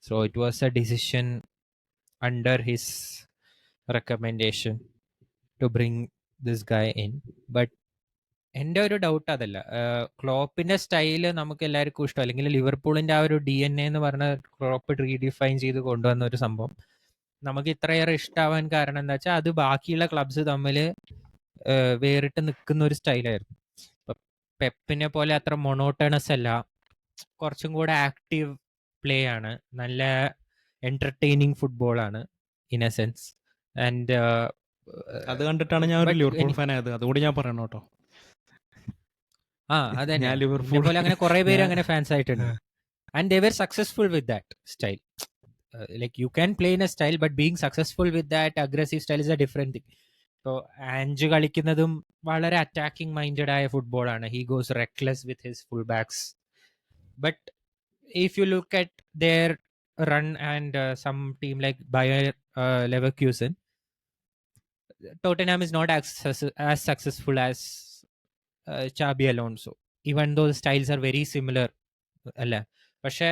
So it was a decision under his recommendation to bring this guy in. But എൻ്റെ ഒരു ഡൗട്ട് അതല്ല. ക്ലോപ്പിന്റെ സ്റ്റൈല് നമുക്ക് എല്ലാവർക്കും ഇഷ്ടം, അല്ലെങ്കിൽ ലിവർപൂളിന്റെ ആ ഒരു DNA എന്ന് പറഞ്ഞ ക്ലോപ്പ് റീഡിഫൈൻ ചെയ്ത് കൊണ്ടുവന്ന ഒരു സംഭവം നമുക്ക് ഇത്രയേറെ ഇഷ്ടാവാൻ കാരണം എന്താ വെച്ചാൽ അത് ബാക്കിയുള്ള ക്ലബ്സ് തമ്മിൽ വേറിട്ട് നിൽക്കുന്ന ഒരു സ്റ്റൈലായിരുന്നു. പെപ്പിനെ പോലെ അത്ര മൊണോട്ടണസ് അല്ല, കുറച്ചും കൂടെ ആക്റ്റീവ് പ്ലേ ആണ്, നല്ല എന്റർടൈനിങ് ഫുട്ബോളാണ് ഇൻ എ സെൻസ്. ആൻഡ് അത് കണ്ടിട്ടാണ് ഞാൻ ഒരു ലിവർപൂൾ ഫാൻ ആയത്, അതുകൂടി ഞാൻ പറയണം കേട്ടോ. അതെ, ഞാൻ ലിവർപൂൾ പോലെ അങ്ങനെ കുറെ പേര് അങ്ങനെ ഫാൻസ് ആയിട്ടുണ്ട്. And they were successful with that style. Like you can play in a style, but being successful with that aggressive style is a different thing. So ആൻജ് കളിക്കുന്നതും വളരെ അറ്റാക്കിംഗ് മൈൻഡഡ് ആയ ഫുട്ബോളാണ്. He goes reckless with his full backs. But if you look at their run and some team like Bayer Leverkusen, Tottenham is not as successful as Xabi Alonso, even though the styles are very similar അല്ല. പക്ഷെ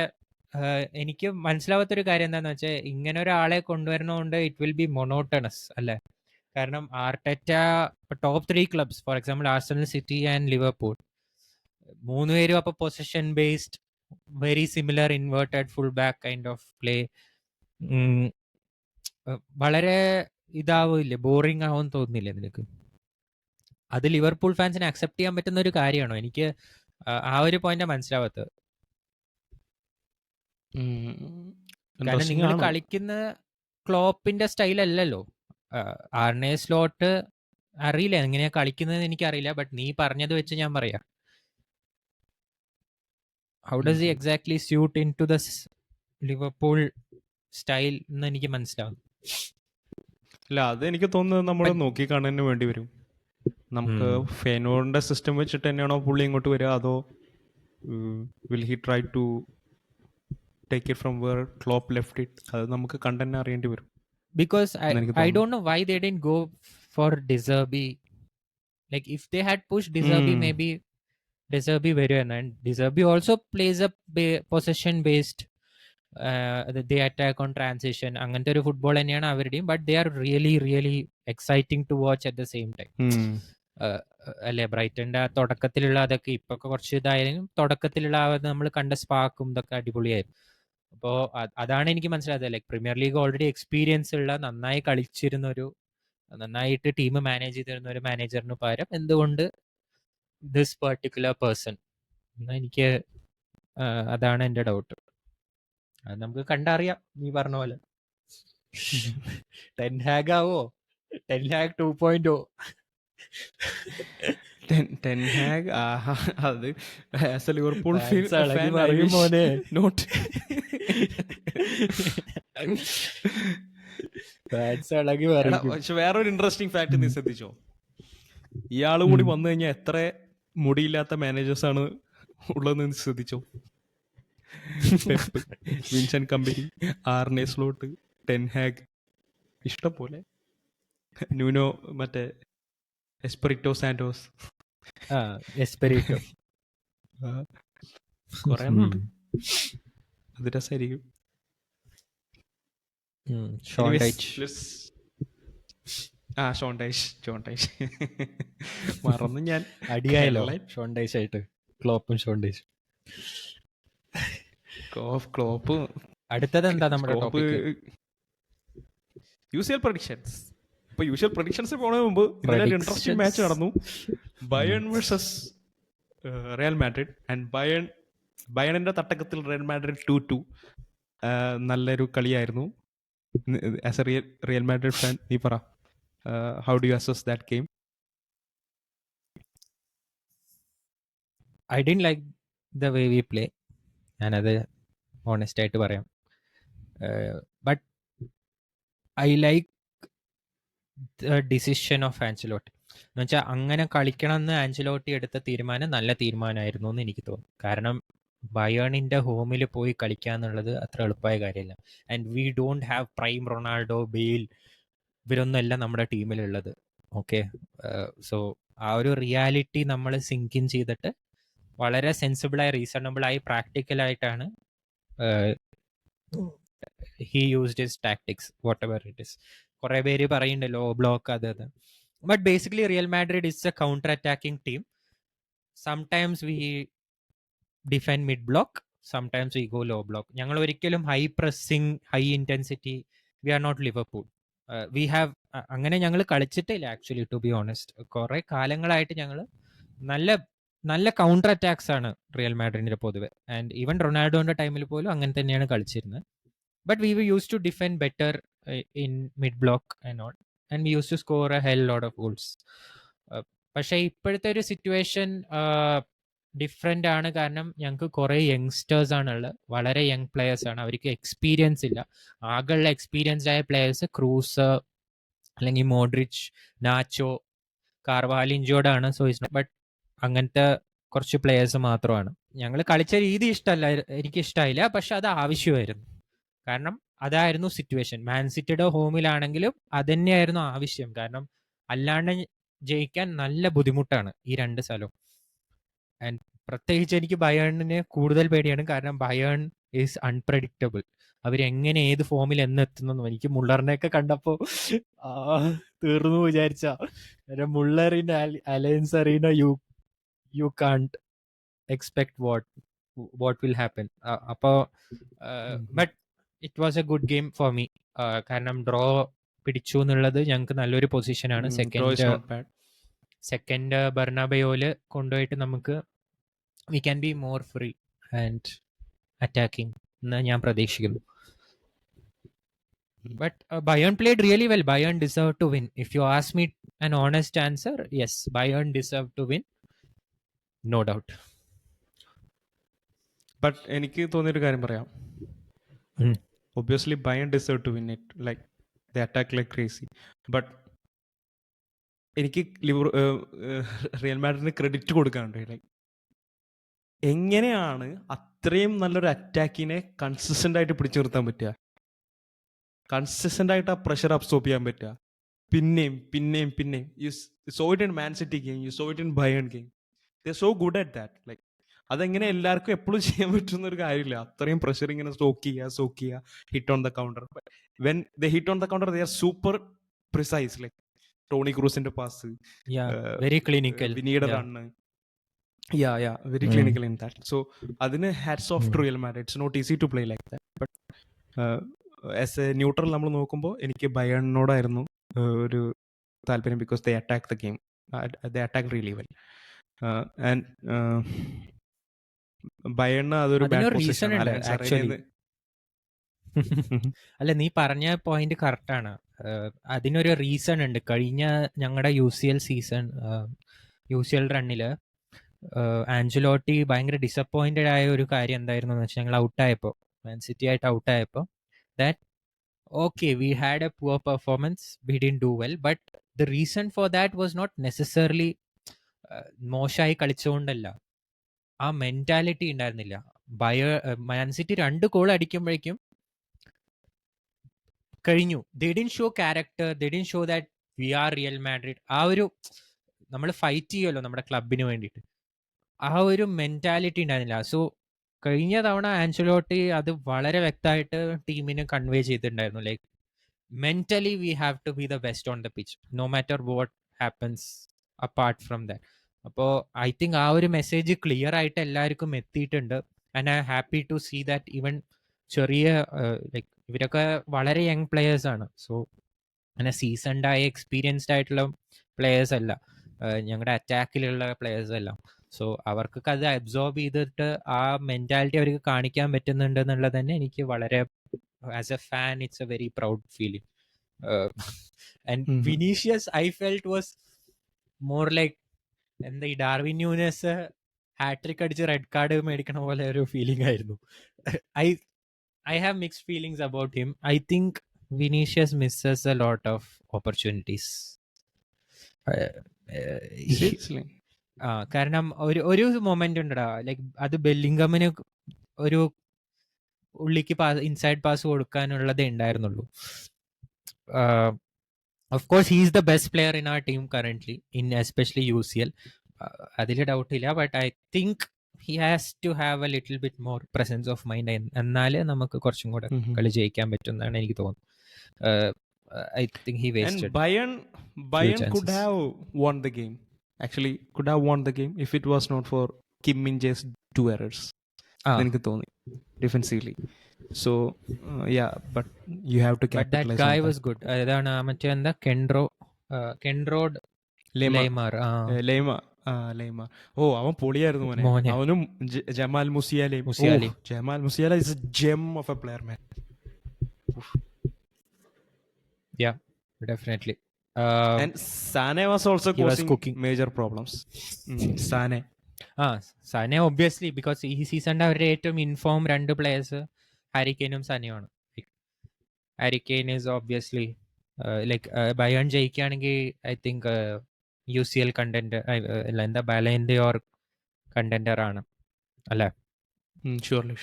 എനിക്ക് മനസ്സിലാവാത്തൊരു കാര്യം എന്താണെന്ന് വെച്ചാൽ ഇങ്ങനെ ഒരാളെ കൊണ്ടുവരുന്നതുകൊണ്ട് it will be monotonous അല്ലേ. കാരണം Arteta top 3 clubs, for example Arsenal, City and Liverpool, 3 പേരും അപ്പോൾ position based, very similar inverted full back kind of play. വളരെ ഇതാവില്ലേ, ബോറിംഗ് ആവുമെന്ന് തോന്നുന്നില്ലേ നിനക്ക്? അത് ലിവർപൂൾ ഫാൻസിനെ അക്സെപ്റ്റ് ചെയ്യാൻ പറ്റുന്ന ഒരു കാര്യമാണോ? എനിക്ക് ആ ഒരു പോയിന്റ് മനസ്സിലാവാത്തത്. കാരണം നിങ്ങൾ കളിക്കുന്ന ക്ലോപ്പിന്റെ സ്റ്റൈൽ അല്ലല്ലോ. ആർനെ സ്ലോട്ട് അറിയില്ല എങ്ങനെയാ കളിക്കുന്നത് എനിക്കറിയില്ല, ബട്ട് നീ പറഞ്ഞത് വെച്ച് ഞാൻ പറയാം. How does he exactly suit in to the Liverpool style എന്ന് എനിക്ക് മനസ്സിലാവും. അല്ല, അത് എനിക്ക് തോന്നുന്നത് നമ്മൾ നോക്കി കാണാൻ വേണ്ടി വരും. നമുക്ക് ഫെനോറിന്റെ സിസ്റ്റം വെച്ചിട്ട് തന്നെയാണോ പുള്ളി ഇങ്ങോട്ട് വരിക, അതോ will he try to take it from where Klopp left it? അത് നമുക്ക് കണ്ടന്നെ അറിയേണ്ടി വരും. Because I don't know why they didn't go for De Zerbi. Like if they had pushed De Zerbi, maybe De Zerbi വരുമായിരുന്നു. And De Zerbi also plays a possession based, they attack on transition, അങ്ങനത്തെ ഒരു football തന്നെയാണ് അവരുടെയും. But they are really really exciting to watch at the same time അല്ലേ. ബ്രൈറ്റന്റെ തുടക്കത്തിലുള്ള അതൊക്കെ ഇപ്പൊ കുറച്ച് ഇതായാലും തുടക്കത്തിലുള്ള നമ്മൾ കണ്ട സ്പാർക്കും ഇതൊക്കെ അടിപൊളിയായിരുന്നു. അപ്പോൾ അതാണ് എനിക്ക് മനസ്സിലായത്. Like premier league already experience ഉള്ള, നന്നായി കളിച്ചിരുന്ന ഒരു, നന്നായിട്ട് ടീം മാനേജ് ചെയ്തിരുന്ന ഒരു മാനേജറിന് പകരം എന്തുകൊണ്ട് ദിസ് പെർട്ടിക്കുലർ പേഴ്സൺ? എനിക്ക് അതാണ് എൻ്റെ ഡൗട്ട്. അത് നമുക്ക് കണ്ടറിയാം, നീ പറഞ്ഞ പോലെ. ടെൻ ഹാഗ് ആവോ? Ten Hag 2.0. ടെൻ ഹാഗ് അത് ആസ് എ ലിവർപൂൾ മോനെ നോട്ട്. പക്ഷെ വേറൊരു ഇൻട്രസ്റ്റിംഗ് ഫാക്ട് നീ ശ്രദ്ധിച്ചോ? ഇയാള് കൂടി വന്നു കഴിഞ്ഞാൽ എത്ര മുടിയില്ലാത്ത മാനേജേഴ്സ് ആണ് ഉള്ളതെന്ന് നീ ശ്രദ്ധിച്ചോ? Vincent company, RNA slot, ten Hag, ഇഷ്ടം പോലെ. ന്യൂനോ, മറ്റേ എസ്പെരിറ്റോ സാന്റോസ്, എസ്പെരിറ്റോ, കുറെ അത് രസമായിരിക്കും. ഷോണ്ടൈഷ് മറന്നു ഞാൻ. അടിയായല്ലോ ഷോണ്ടൈഷ് ആയിട്ട്, ക്ലോപ്പും ഷോണ്ടൈഷ്. ക്ലോപ്പ്. അടുത്തത് എന്താ നമ്മുടെ UCL predictions. ഇപ്പൊ യൂഷ്വൽ പ്രഡിക്ഷൻസ് പോണ മുമ്പ് ഇന്നലെ ഒരു ഇൻട്രസ്റ്റിംഗ് മാച്ച് നടന്നു. Bayern versus Real Madrid. And ബയേണിന്റെ തട്ടകത്തിൽ റിയൽ മാഡ്രിഡ് 2-2. നല്ലൊരു കളിയായിരുന്നു. As a Real Madrid fan നീ പറ, how do you assess that game? I didn't like the way we play. ഞാനത് ഓണസ്റ്റ് ആയിട്ട് പറയാം. But I like the decision of Ancelotti. എന്ന് വെച്ചാൽ അങ്ങനെ കളിക്കണം എന്ന് ആൻചലോട്ടി എടുത്ത തീരുമാനം നല്ല തീരുമാനമായിരുന്നു എന്ന് എനിക്ക് തോന്നുന്നു. കാരണം ബയേണിന്റെ ഹോമിൽ പോയി കളിക്കുക എന്നുള്ളത് അത്ര എളുപ്പമായ കാര്യമല്ല. And we don't have prime Ronaldo, Bale, ഇവരൊന്നുമല്ല നമ്മുടെ ടീമിലുള്ളത്. ഓക്കെ, സോ ആ ഒരു റിയാലിറ്റി നമ്മൾ സിങ്ക് ഇൻ ചെയ്തിട്ട് വളരെ സെൻസിബിളായി, റീസണബിളായി, പ്രാക്ടിക്കലായിട്ടാണ് he used his tactics, whatever it is. കുറെ പേര് പറയുന്നുണ്ടല്ലോ ബ്ലോക്ക് അത്. But basically Real Madrid is a counter attacking team. sometimes we defend mid block, sometimes we go low block. ഞങ്ങൾ ഒരിക്കലും high pressing high intensity, we are not Liverpool. We have അങ്ങനെ ഞങ്ങൾ കളിച്ചിട്ടില്ല actually, to be honest. കുറെ കാലങ്ങളായിട്ട് ഞങ്ങൾ നല്ല നല്ല കൗണ്ടർ അറ്റാക്സ് ആണ് റിയൽ മാഡ്രിഡിന്റെ പൊതുവെ. ആൻഡ് ഈവൻ റൊണാൾഡോന്റെ ടൈമിൽ പോലും അങ്ങനെ തന്നെയാണ് കളിച്ചിരുന്നത്. But we use to defend better in mid block and all, and we use to score a hell lot of goals. പക്ഷേ ഇപ്പോഴത്തെ ഒരു സിറ്റുവേഷൻ ഡിഫറെൻ്റ് ആണ്. കാരണം ഞങ്ങൾക്ക് കുറേ യങ്സ്റ്റേഴ്സ് ആണുള്ളത്, വളരെ യങ് പ്ലെയേഴ്സ് ആണ്, അവർക്ക് എക്സ്പീരിയൻസ് ഇല്ല. ആകെയുള്ള എക്സ്പീരിയൻസ്ഡ് ആയ പ്ലെയേഴ്സ് ക്രൂസ് അല്ലെങ്കിൽ മോഡ്രിച്ച്, നാച്ചോ, കാർവാലിഞ്ചോടാണ്. സോ ഇറ്റ്സ് ബട്ട് അങ്ങനത്തെ കുറച്ച് പ്ലെയേഴ്സ് മാത്രമാണ്. ഞങ്ങൾ കളിച്ച രീതി ഇഷ്ടമല്ല, എനിക്ക് ഇഷ്ടമായില്ല, പക്ഷെ അത് ആവശ്യമായിരുന്നു. കാരണം അതായിരുന്നു സിറ്റുവേഷൻ. മാൻ സിറ്റിയുടെ ഹോമിലാണെങ്കിലും അത് തന്നെയായിരുന്നു ആവശ്യം. കാരണം അല്ലാണ്ട് ജയിക്കാൻ നല്ല ബുദ്ധിമുട്ടാണ് ഈ രണ്ട് സ്ഥലവും. ആൻഡ് പ്രത്യേകിച്ച് എനിക്ക് ബയേണിനെ കൂടുതൽ പേടിയാണ്. കാരണം ബയേൺ ഈസ് അൺപ്രഡിക്റ്റബിൾ. അവരെങ്ങനെ ഏത് ഫോമിൽ എന്നെത്തുന്നു. എനിക്ക് മുള്ളറിനെയൊക്കെ കണ്ടപ്പോൾ തീർന്നു വിചാരിച്ച. മുള്ളറിൻ Allianz Arena you can't expect what will happen. അപ്പോൾ but it was a good game for me. കാരണം ഡ്രോ പിടിച്ചു എന്നുള്ളത് ഞങ്ങൾക്ക് നല്ലൊരു പൊസിഷനാണ്. സെക്കൻഡ് ബെർണാബയോല് കൊണ്ടുപോയിട്ട് നമുക്ക് we can be more free and attacking എന്ന് ഞാൻ പ്രതീക്ഷിക്കുന്നു. But Bayern played really well. Bayern deserve to win. If you ask me an honest answer, yes, Bayern deserve to win, no doubt. But എനിക്ക് തോന്നിയൊരു കാര്യം പറയാം. Obviously Bayern deserve to win it, like they attack like crazy. But എനിക്ക് Real മാഡ്രിഡിന് credit കൊടുക്കാനുണ്ട്. Like എങ്ങനെയാണ് അത്രയും നല്ലൊരു അറ്റാക്കിനെ കൺസിസ്റ്റന്റ് ആയിട്ട് പിടിച്ചു നിർത്താൻ പറ്റുക, കൺസിസ്റ്റന്റ് ആയിട്ട് ആ പ്രഷർ അബ്സോർബ് ചെയ്യാൻ പറ്റുക, പിന്നെയും പിന്നെയും പിന്നെയും. You so it in Man City game, you so it in Bayern game. They so good at that. Like അതെങ്ങനെ എല്ലാവർക്കും എപ്പോഴും ചെയ്യാൻ പറ്റുന്ന ഒരു കാര്യമില്ല. അത്രയും പ്രഷർ ഇങ്ങനെ സ്റ്റോക്ക് ചെയ്യുക, hit on the counter. When they hit on the counter they are super precise. Like Toni ക്രൂസിന്റെ പാസ്, വെരി ക്ലിനിക്കൽ, വിനിയുടെ run, very clinical in that. So adine hats off to Real Madrid. It's not easy to play like that. But as a neutral നമ്മൾ നോക്കുമ്പോൾ എനിക്ക് ബയേണിനോടായിരുന്നു ഒരു താല്പര്യം. because they attack the game, they attack really well. And ബയേണിന് അതൊരു bad position ആണ്. അല്ല, നീ പറഞ്ഞ പോയിന്റ് കറക്റ്റാണ്. അതിനൊരു റീസൺ ഉണ്ട്. കഴിഞ്ഞ ഞങ്ങളുടെ UCL റണ്ണില് ആഞ്ചലോട്ടി ഭയങ്കര ഡിസപ്പോയിന്റഡ് ആയ ഒരു കാര്യം എന്തായിരുന്നു എന്ന് വെച്ചാൽ, ഞങ്ങൾ ഔട്ടായപ്പോൾ, മാൻ സിറ്റി ആയിട്ട് ഔട്ടായപ്പോൾ, that okay we had a poor performance, we didn't do well, but the reason for that was not necessarily മോശമായി കളിച്ചുകൊണ്ടല്ല, ആ മെന്റാലിറ്റി ഉണ്ടായിരുന്നില്ല. മാൻ സിറ്റി 2 ഗോൾ അടിക്കുമ്പോഴേക്കും കഴിഞ്ഞു. They didn't show character, they didn't show that we are Real Madrid. ആ ഒരു നമ്മൾ fight ചെയ്യുമല്ലോ നമ്മുടെ ക്ലബിന് വേണ്ടിയിട്ട്, ആ ഒരു മെന്റാലിറ്റി ഉണ്ടായിരുന്നില്ല. സോ കഴിഞ്ഞ തവണ ആൻചലോട്ടി അത് വളരെ വ്യക്തമായിട്ട് ടീമിന് കൺവേ ചെയ്തിട്ടുണ്ടായിരുന്നു. Like mentally we have to be the best on the pitch, no matter what happens apart from that. അപ്പോൾ ഐ തിങ്ക് ആ ഒരു മെസ്സേജ് ക്ലിയർ ആയിട്ട് എല്ലാവർക്കും എത്തിയിട്ടുണ്ട്. And I happy to see that even ചെറിയ ലൈക്ക് ഇവരൊക്കെ വളരെ യങ് പ്ലെയേഴ്സ് ആണ്. സോ അങ്ങനെ സീസൺഡ് ആയ എക്സ്പീരിയൻസ്ഡ് ആയിട്ടുള്ള പ്ലെയേഴ്സ് അല്ല, ഞങ്ങളുടെ അറ്റാക്കിലുള്ള പ്ലെയേഴ്സ് എല്ലാം. സോ അവർക്കൊക്കെ അത് അബ്സോർബ് ചെയ്തിട്ട് ആ മെന്റാലിറ്റി അവർക്ക് കാണിക്കാൻ പറ്റുന്നുണ്ട് എന്നുള്ളത് തന്നെ എനിക്ക് വളരെ, as A fan, it's A very proud feeling. And Vinicius I felt was more like എന്താ, ഈ ഡാർവിൻ ന്യൂനസ് ഹാട്രിക് അടിച്ച് റെഡ് കാർഡ് മേടിക്കണ പോലെ ഒരു ഫീലിംഗ് ആയിരുന്നു. I have mixed feelings about him. I think Vinicius misses a lot of opportunities. കാരണം ഒരു moment ഉണ്ടടാ, like അത് ബെല്ലിംഗമിന് ഒരു ഉള്ളിക്ക് ഇൻസൈഡ് പാസ് കൊടുക്കാനുള്ളതേ ഉണ്ടായിരുന്നുള്ളൂ. Of course he is the best player in our team currently, in especially UCL. അതിൽ ഡൗട്ടില്ല. But I think he has to have a little bit more presence of mind, എന്നാലേ നമുക്ക് കുറച്ചും കൂടെ കളി ജയിക്കാൻ പറ്റും എന്നാണ് എനിക്ക് തോന്നുന്നത്. I think he wasted. And Bayern could have won the game. Actually could have won the game if it was not for Kim Min-jae's 2 errors. എനിക്ക് തോന്നി defensively. So yeah but you have to but that capitalize guy on was good. അതാണ് മറ്റേ എന്താ കെൻഡ്രോഡ് ലെയ്മാർ. ലൈമ. ഓ അവൻ പൊളിയായിരുന്നു മോനെ. മോനെ. അവനും Jamal മുസിയാലയും. Musiala. Jamal Musiala is a gem of a player man. Yeah, definitely. And Sane was also he was causing cooking. major problems. Sane. Sane obviously because ഈ സീസണിന്റെ അവരുടെ ഏറ്റവും ഇൻഫോം 2 പ്ലേയേഴ്സ് ഹാരിക്കെയിനും സനയുമാണ്. Harry Kane is obviously like Bayern ജയിക്കുകയാണെങ്കിൽ I think UCL content അല്ല എന്താ ബാലൻഡി or contender ആണ് അല്ലേ? Surely.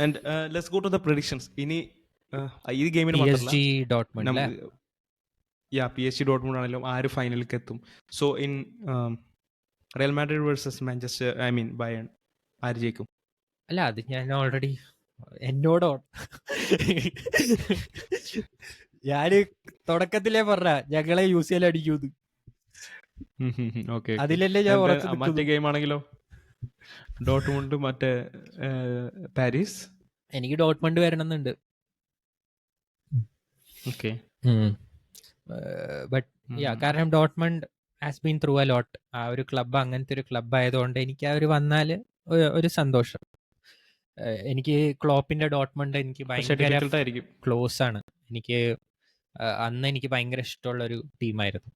And let's go to the predictions. ഇനി ഈ ഗെയിമിന് PSG ഡോട്ട്മണ്ട്. PSG ഡോട്ട്മണ്ട് ആണെങ്കിലും ആര് ഫൈനലിലേക്ക് എത്തും? So in Real Madrid versus Manchester, I mean Bayern, ആര് ജയിക്കും? അല്ല അത് ഞാൻ ഓൾറെഡി എന്നോടോ ഞാന് തുടക്കത്തിലേ പറഞ്ഞ ഞങ്ങളെ UCL അടിക്കൂത്. ഓക്കെ. അതിലല്ലേ ഞാൻ മറ്റേ ഗെയിം ആണെങ്കിലോ ഡോട്ട്മുണ്ട് മറ്റേ പാരീസ്. എനിക്ക് ഡോട്ട്മണ്ട് വരണമെന്നുണ്ട്. ഓക്കെ. ബട്ട് കാരണം Dortmund has been through a lot. ആ ഒരു ക്ലബ്ബ് അങ്ങനത്തെ ഒരു ക്ലബ്ബ് ആയതുകൊണ്ട് എനിക്ക് അവർ വന്നാൽ ഒരു സന്തോഷം. എനിക്ക് ക്ലോപ്പിന്റെ ഡോട്ട്മണ്ട് എനിക്ക് ഭയങ്കര ക്ലോസ് ആണ്. എനിക്ക് അന്ന് എനിക്ക് ഭയങ്കര ഇഷ്ടമുള്ള ഒരു ടീമായിരുന്നു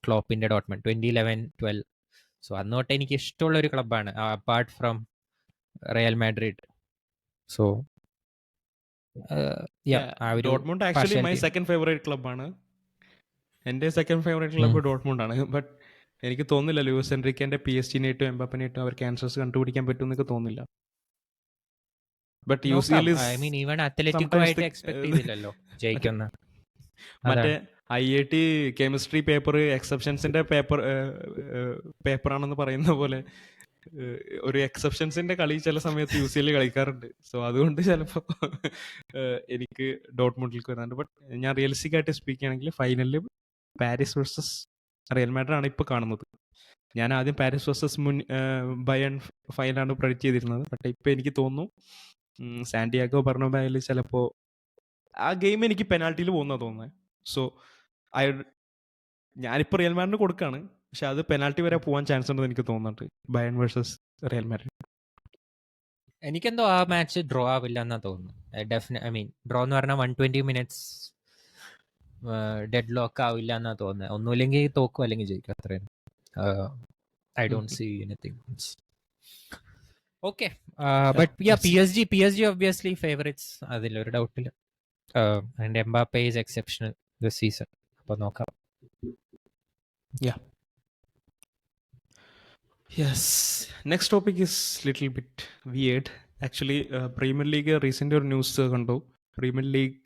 ക്ലോപ്പിന്റെ ഡോട്ട്മണ്ട് 2011-12. സോ അന്ന് തൊട്ട് എനിക്ക് ഇഷ്ടമുള്ള ഒരു ക്ലബ്ബാണ് apart from Real Madrid. So Dortmund actually my second favourite ക്ലബ്ബാണ്. എൻ്റെ സെക്കൻഡ് ഫേവറേറ്റ് ക്ലബ്ബ് ഡോട്ട്മുണ്ട് ആണ്. ബട്ട് എനിക്ക് തോന്നുന്നില്ല ലൂയിസ് എൻറിക്കേന്റെ PSG-നേറ്റും എംബാപ്പേനേറ്റും അവർ ക്യാൻസേഴ്സ് കണ്ടുപിടിക്കാൻ പറ്റുമെന്ന് എനിക്ക് തോന്നുന്നില്ല. ബട്ട് UCL മറ്റേ IIT കെമിസ്ട്രി പേപ്പർ എക്സെപ്ഷൻസിന്റെ പേപ്പറാണെന്ന് പറയുന്ന പോലെ ഒരു എക്സെപ്ഷൻസിന്റെ കളി ചില സമയത്ത് UCL കളിക്കാറുണ്ട്. സോ അതുകൊണ്ട് ചിലപ്പോൾ എനിക്ക് ഡോട്ട്മുണ്ടിലേക്ക് വരുന്നുണ്ട്. ബട്ട് ഞാൻ റിയലിസ്റ്റിക് ആയിട്ട് സ്പീക്ക് ചെയ്യുകയാണെങ്കിൽ ഫൈനലിൽ പാരീസ് വേഴ്സസ് റയൽ മാഡ്രിഡ് ആണ് ഇപ്പോൾ കാണുന്നത്. ഞാൻ ആദ്യം പാരീസ് വേഴ്സസ് ബയൺ ഫൈനലാണ് പ്രഡിക്റ്റ് ചെയ്തിരുന്നത്. ബട്ട് ഇപ്പോൾ എനിക്ക് തോന്നുന്നു സാന്റിയാഗോ ബെർണബേയിൽ ചിലപ്പോൾ ആ ഗെയിം എനിക്ക് പെനാൽറ്റിയിൽ പോകുന്ന തോന്നുന്നത്. സോ ഞാനിപ്പോൾ റിയൽ മാഡ്രിഡിന് കൊടുക്കുകയാണ്, പക്ഷെ അത് പെനാൽറ്റി വരെ പോകാൻ ചാൻസ് ഉണ്ടെന്ന് എനിക്ക് തോന്നുന്നുണ്ട്. Bayern versus Real Madrid. എനിക്കെന്തോ ആ മാച്ച് ഡ്രോ ആവില്ല എന്നാ തോന്നുന്നു. ഐ മീൻ ഡ്രോ എന്ന് പറഞ്ഞാൽ 120 minutes ഡെഡ് ലോക്ക് ആവില്ല എന്നാ തോന്നുന്നത്. ഒന്നുമില്ലെങ്കിൽ തോക്കും അല്ലെങ്കിൽ ജയിക്കും, അത്രയും. I don't see anything. Okay. But PSG obviously favourites, അതിലൊരു ഡൗട്ടില്ല. And Mbappe is exceptional this season. അപ്പോൾ നോക്കാം. Yes. Next topic is little bit weird. Actually, Premier League recently ഒരു ന്യൂസ് കണ്ടു. Premier League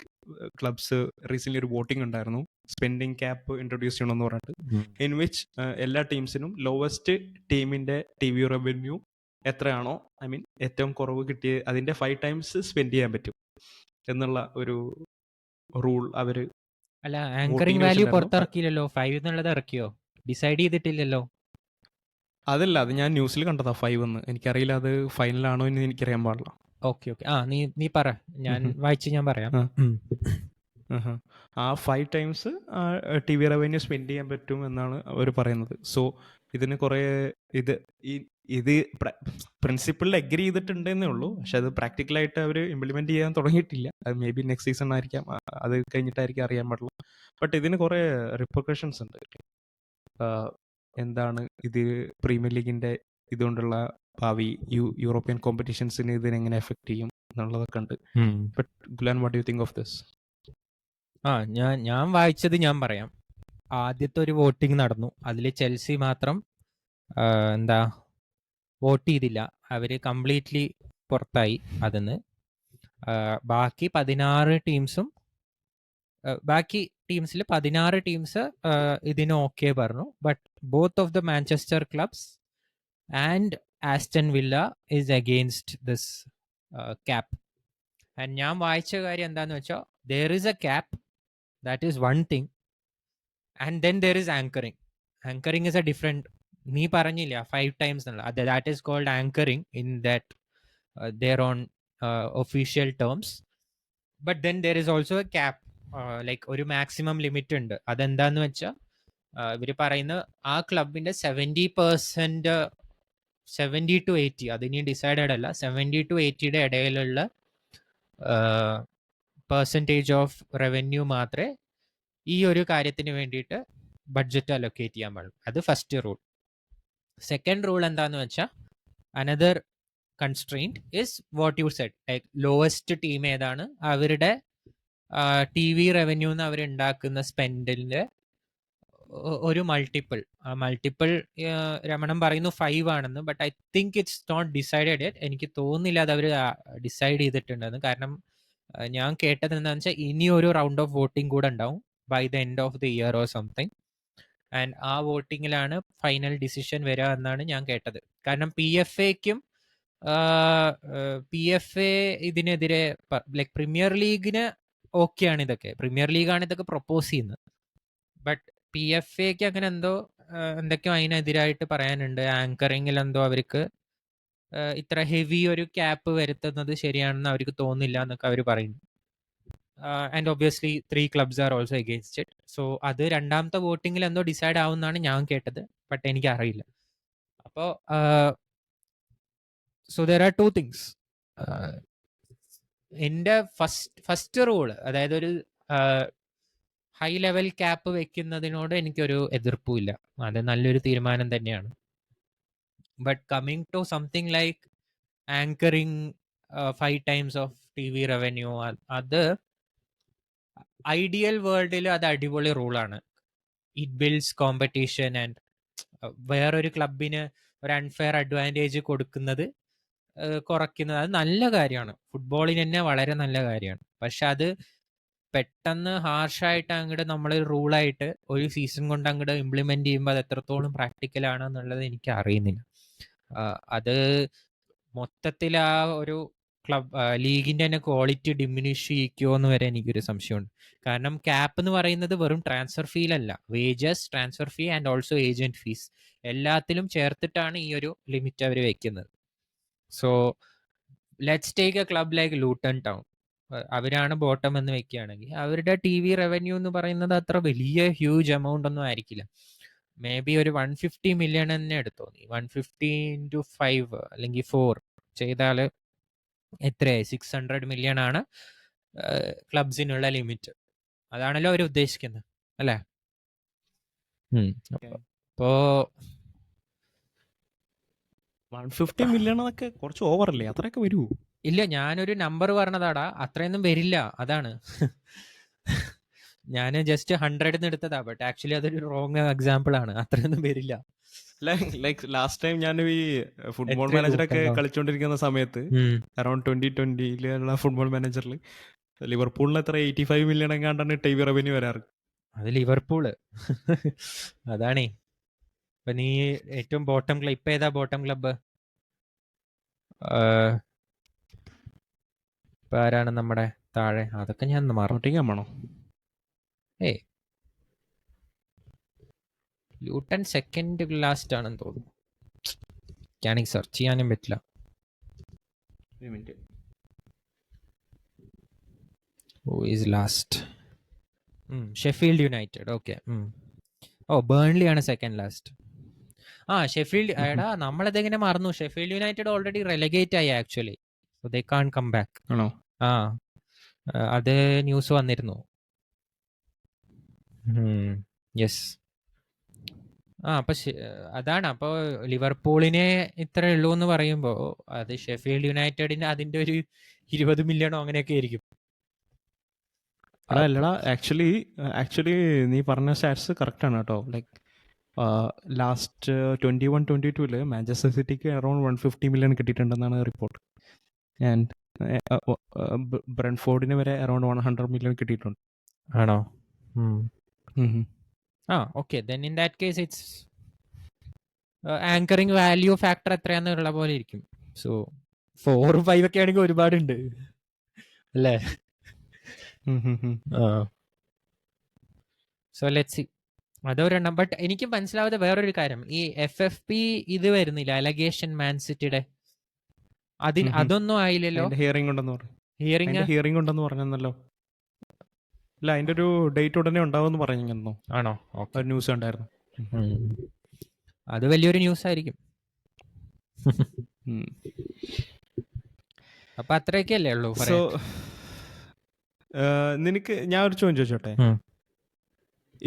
ക്ലബ്സ് റീസെന്റ് ഒരു voting ഉണ്ടായിരുന്നു, spending cap introduce ചെയ്യണമെന്ന് പറഞ്ഞിട്ട്. ഇൻ വിച്ച് എല്ലാ ടീംസിനും ലോവസ്റ്റ് ടീമിന്റെ TV റവന്യൂ എത്രയാണോ, ഐ മീൻ ഏറ്റവും കുറവ് കിട്ടിയ അതിന്റെ 5 times സ്പെൻഡ് ചെയ്യാൻ പറ്റും എന്നുള്ള ഒരു റൂൾ അവര്. അല്ല, ആങ്കറിംഗ് വാല്യൂ പുറത്തിറക്കിയില്ലല്ലോ. 5 എന്നുള്ളത് ഇറക്കിയോ? ഡിസൈഡ് ചെയ്തിട്ടില്ലല്ലോ. അതല്ല, അത് ഞാൻ ന്യൂസിൽ കണ്ടതാ 5 എന്ന്. എനിക്കറിയില്ല അത് ഫൈനലാണോ എന്ന് എനിക്കറിയാൻ പാടില്ല. ഓക്കെ. നീ പറ, ഞാൻ വായിച്ച് ഞാൻ പറയാം. ആ 5 times TV റവന്യൂ സ്പെൻഡ് ചെയ്യാൻ പറ്റും എന്നാണ് അവർ പറയുന്നത്. സോ ഇതിന് കുറേ ഇത് പ്രിൻസിപ്പിളിൽ അഗ്രി ചെയ്തിട്ടുണ്ടെന്നേ ഉള്ളൂ, പക്ഷെ അത് പ്രാക്ടിക്കലായിട്ട് അവർ ഇംപ്ലിമെന്റ് ചെയ്യാൻ തുടങ്ങിയിട്ടില്ല. അത് മേ ബി നെക്സ്റ്റ് സീസൺ ആയിരിക്കാം, അത് കഴിഞ്ഞിട്ടായിരിക്കും അറിയാൻ പാടുള്ളൂ. ബട്ട് ഇതിന് കുറേ റിപ്പർക്കഷൻസ് ഉണ്ട്. എന്താണ് ഇത് പ്രീമിയർ ലീഗിന്റെ ഇതുകൊണ്ടുള്ള ഭാവി യൂറോപ്യൻ കോമ്പറ്റീഷൻസിന് ഇതിനെങ്ങനെ എഫക്ട് ചെയ്യും എന്നുള്ളതൊക്കെ ഉണ്ട്. ബട്ട് ഗുലാൻ, what you think of this? ഞാൻ വായിച്ചത് ഞാൻ പറയാം. ആദ്യത്തെ ഒരു വോട്ടിംഗ് നടന്നു, അതിൽ ചെൽസി മാത്രം വോട്ട് ചെയ്തില്ല, അവര് കംപ്ലീറ്റ്ലി പുറത്തായി അതിന്ന്. ബാക്കി 16 ടീംസും ബാക്കി ടീംസിൽ 16 ടീംസ് ഇതിന് ഓക്കെ പറഞ്ഞു. But both of the Manchester clubs and Aston villa is against this cap. And ഞാൻ വായിച്ച കാര്യം എന്താന്ന് വെച്ചാൽ, there is a cap, that is one thing, and then there is anchoring. Anchoring is a different. നീ പറഞ്ഞില്ല 5 times എന്നുള്ള, that is called anchoring in that their own official terms. But then there is also a cap, like ഒരു maximum limit ഉണ്ട്. അതെന്താന്ന് വെച്ചാൽ ഇവർ പറയുന്ന ആ ക്ലബിന്റെ 70% 70-80, അതിനി ഡിസൈഡഡ് അല്ല, 70-80 ഇടയിലുള്ള പെർസെൻറ്റേജ് ഓഫ് റവന്യൂ മാത്രമേ ഈ ഒരു കാര്യത്തിന് വേണ്ടിയിട്ട് ബഡ്ജറ്റ് അലൊക്കേറ്റ് ചെയ്യാൻ പാടുള്ളൂ. അത് ഫസ്റ്റ് റൂൾ. സെക്കൻഡ് റൂൾ എന്താന്ന് വെച്ചാൽ another constraint is what you said, like lowest team ഏതാണ് അവരുടെ ടി വി റവന്യൂ എന്ന് അവരുണ്ടാക്കുന്ന സ്പെൻഡിൻ്റെ ഒരു മൾട്ടിപ്പിൾ. ആ മൾട്ടിപ്പിൾ രമണം പറയുന്നു 5 ആണെന്ന്, but I think it's not decided yet. എനിക്ക് തോന്നുന്നില്ല അത് അവർ ഡിസൈഡ് ചെയ്തിട്ടുണ്ടെന്ന്. കാരണം ഞാൻ കേട്ടത് എന്താണെന്ന് വെച്ചാൽ ഇനി ഒരു റൗണ്ട് ഓഫ് വോട്ടിംഗ് കൂടെ ഉണ്ടാവും by the end of the year or something. And ആ വോട്ടിങ്ങിലാണ് ഫൈനൽ ഡിസിഷൻ വരിക എന്നാണ് ഞാൻ കേട്ടത്. കാരണം PFA ഇതിനെതിരെ, ലൈക്ക് പ്രീമിയർ ലീഗിന് ഓക്കെയാണ് ഇതൊക്കെ, പ്രീമിയർ ലീഗാണ് ഇതൊക്കെ പ്രപ്പോസ് ചെയ്യുന്നത്. ബട്ട് PFAക്ക് അങ്ങനെ എന്തൊക്കെയോ അതിനെതിരായിട്ട് പറയാനുണ്ട്. ആങ്കറിങ്ങിൽ എന്തോ അവർക്ക് ഇത്ര ഹെവി ഒരു ക്യാപ്പ് വരുത്തുന്നത് ശരിയാണെന്ന് അവർക്ക് തോന്നില്ല എന്നൊക്കെ അവർ പറയുന്നു. And obviously 3 clubs are also against it. So അത് രണ്ടാമത്തെ വോട്ടിങ്ങിൽ എന്തോ ഡിസൈഡ് ആവുമെന്നാണ് ഞാൻ കേട്ടത്, ബട്ട് എനിക്ക് അറിയില്ല. അപ്പോൾ സോ ദർ ആർ 2 things. എൻ്റെ ഫസ്റ്റ് റൂള്, അതായത് ഒരു ഹൈ ലെവൽ ക്യാപ്പ് വെക്കുന്നതിനോട് എനിക്കൊരു എതിർപ്പുമില്ല, അത് നല്ലൊരു തീരുമാനം തന്നെയാണ്. But coming to something like anchoring 5 times of TV revenue, അത് ഐഡിയൽ വേൾഡിൽ അത് അടിപൊളി റൂളാണ്. ഇറ്റ് ബിൽഡ്സ് കോമ്പറ്റീഷൻ ആൻഡ് വേറൊരു ക്ലബിന് ഒരു അൺഫെയർ അഡ്വാൻറ്റേജ് കൊടുക്കുന്നത് കുറയ്ക്കുന്നത്, അത് നല്ല കാര്യമാണ്. ഫുട്ബോളിന് തന്നെ വളരെ നല്ല കാര്യമാണ്. പക്ഷെ അത് പെട്ടെന്ന് ഹാർഷായിട്ട് അങ്ങോട്ട് നമ്മൾ റൂളായിട്ട് ഒരു സീസൺ കൊണ്ട് അങ്ങോട്ട് ഇംപ്ലിമെന്റ് ചെയ്യുമ്പോൾ അത് എത്രത്തോളം പ്രാക്ടിക്കൽ ആണെന്നുള്ളത് എനിക്ക് അറിയുന്നില്ല. അത് മൊത്തത്തിൽ ആ ഒരു ക്ലബ് ലീഗിന്റെ തന്നെ ക്വാളിറ്റി ഡിമിനിഷ് ചെയ്യിക്കുമോ എന്ന് വരെ എനിക്കൊരു സംശയമുണ്ട്. കാരണം ക്യാപ്പ് എന്ന് പറയുന്നത് വെറും ട്രാൻസ്ഫർ ഫീലല്ല, wages, transfer fee and also agent fees എല്ലാത്തിലും ചേർത്തിട്ടാണ് ഈ ഒരു ലിമിറ്റ് അവർ വെക്കുന്നത്. So let's take a club like Luton Town. അവരാണ് ബോട്ടം എന്ന് വെക്കുകയാണെങ്കിൽ അവരുടെ TV റവന്യൂ എന്ന് പറയുന്നത് അത്ര വലിയ ഹ്യൂജ് എമൗണ്ട് ഒന്നും ആയിരിക്കില്ല. മേ ബി ഒരു 150 million തന്നെ എടുത്തോ നീ. 150 into 5 അല്ലെങ്കിൽ 4 ചെയ്താൽ എത്രയായി? 600 million ആണ് ക്ലബ്സിനുള്ള ലിമിറ്റ്. അതാണല്ലോ അവർ ഉദ്ദേശിക്കുന്നത്, അല്ലേ? അപ്പോ 150 million എന്നൊക്കെ കുറച്ച് ഓവർ അല്ലേ? അത്രയൊക്കെ വരൂ? ഇല്ല, ഞാനൊരു നമ്പർ പറഞ്ഞതാടാ, അത്രയൊന്നും വരില്ല. അതാണ് ഞാൻ ജസ്റ്റ് 100 എടുത്തതാ, ബട്ട് ആക്ച്വലി അതൊരു റോങ് എക്സാമ്പിൾ ആണ്. അത്രയൊന്നും വരില്ല. ലൈക്ക് ലാസ്റ്റ് ടൈം ഞാൻ ഈ ഫുട്ബോൾ മാനേജറൊക്കെ കളിച്ചോണ്ടിരിക്കുന്ന സമയത്ത് അറൌണ്ട് 2020 ഫുട്ബോൾ മാനേജറിൽ ലിവർപൂളിന് എത്ര 85 million എങ്ങാണ്ടാണ് TV റവന്യൂ വരാറ്. അത് ലിവർപൂള്. അതാണേ. ഇപ്പൊ നീ ഏറ്റവും ബോട്ടം ക്ലബ്, ഇപ്പൊ ഏതാ ബോട്ടം ക്ലബ്ബ്? ഇപ്പൊ ആരാണ് നമ്മുടെ താഴെ? അതൊക്കെ ഞാൻ മാറോ? ലൂട്ടൺ സെക്കൻഡ് ലാസ്റ്റ് ആണെന്ന് തോന്നുന്നു. എനിക്ക് സെർച്ച് ചെയ്യാനും പറ്റില്ല. Last Sheffield United. Okay. Burnley ആണ് സെക്കൻഡ് ലാസ്റ്റ്. ഷെഫീൽഡ്, എടാ നമ്മളതെങ്ങനെ മറന്നു. ഷെഫീൽഡ് യുണൈറ്റഡ് ഓൾറെഡി റെലഗേറ്റ് ആയി actually, so they can't come back. അത് ന്യൂസ് വന്നിരുന്നു. യെസ്. അപ്പൊ അതാണ്. അപ്പോൾ ലിവർപൂളിനെ ഇത്ര ഉള്ളൂ എന്ന് പറയുമ്പോൾ അത് ഷെഫീൽഡ് യുണൈറ്റഡിന് അതിന്റെ ഒരു 20 million അങ്ങനെയൊക്കെ ആയിരിക്കും. അല്ലടാ, ആക്ച്വലി നീ പറഞ്ഞ സ്റ്റാറ്റ്സ് കറക്റ്റ് ആണ് കേട്ടോ. ലൈക്ക് ലാസ്റ്റ് 21-22 മാഞ്ചസ്റ്റർ സിറ്റിക്ക് അറൌണ്ട് 150 million കിട്ടിയിട്ടുണ്ടെന്നാണ് റിപ്പോർട്ട്. ആൻഡ് ബ്രെൻഫോർഡിന് വരെ അറൌണ്ട് 100 million കിട്ടിയിട്ടുണ്ട്. ആണോ? Okay. Then in that case it's anchoring value factor എത്രയാന്നുള്ള പോലെ ഇരിക്കും. സോ 4-5 ഒക്കെ ആണെങ്കിൽ ഒരുപാടുണ്ട്, അല്ലേ? So let's see. അതൊരെണ്ണം. ബട്ട് എനിക്ക് മനസ്സിലാവാത്ത വേറൊരു കാര്യം, ഈ FFP ഇത് വരുന്നില്ല, അലഗേഷൻ മാൻ സിറ്റിയുടെ, അതൊന്നും ആയില്ലല്ലോ. അതിന്റെ ഹിയറിംഗ് ഉണ്ടെന്ന് പറഞ്ഞു. ഹിയറിംഗ് അതിന്റെ ഹിയറിംഗ് ഉണ്ടെന്ന് പറഞ്ഞല്ലോ. ഇല്ല, അതിന്റെ ഒരു ഡേറ്റ് ഉടനെ ഉണ്ടാവുമെന്ന് പറഞ്ഞോ. ആണോ? ഒരു ന്യൂസ് ഉണ്ടായിരുന്നു. അത് വലിയൊരു ന്യൂസ് ആയിരിക്കും. അപ്പൊ അത്രയൊക്കെ അല്ലേ ഉള്ളൂ. സോ നിനക്ക് ഞാൻ ഒരു ചോദ്യം ചോദിച്ചോട്ടെ.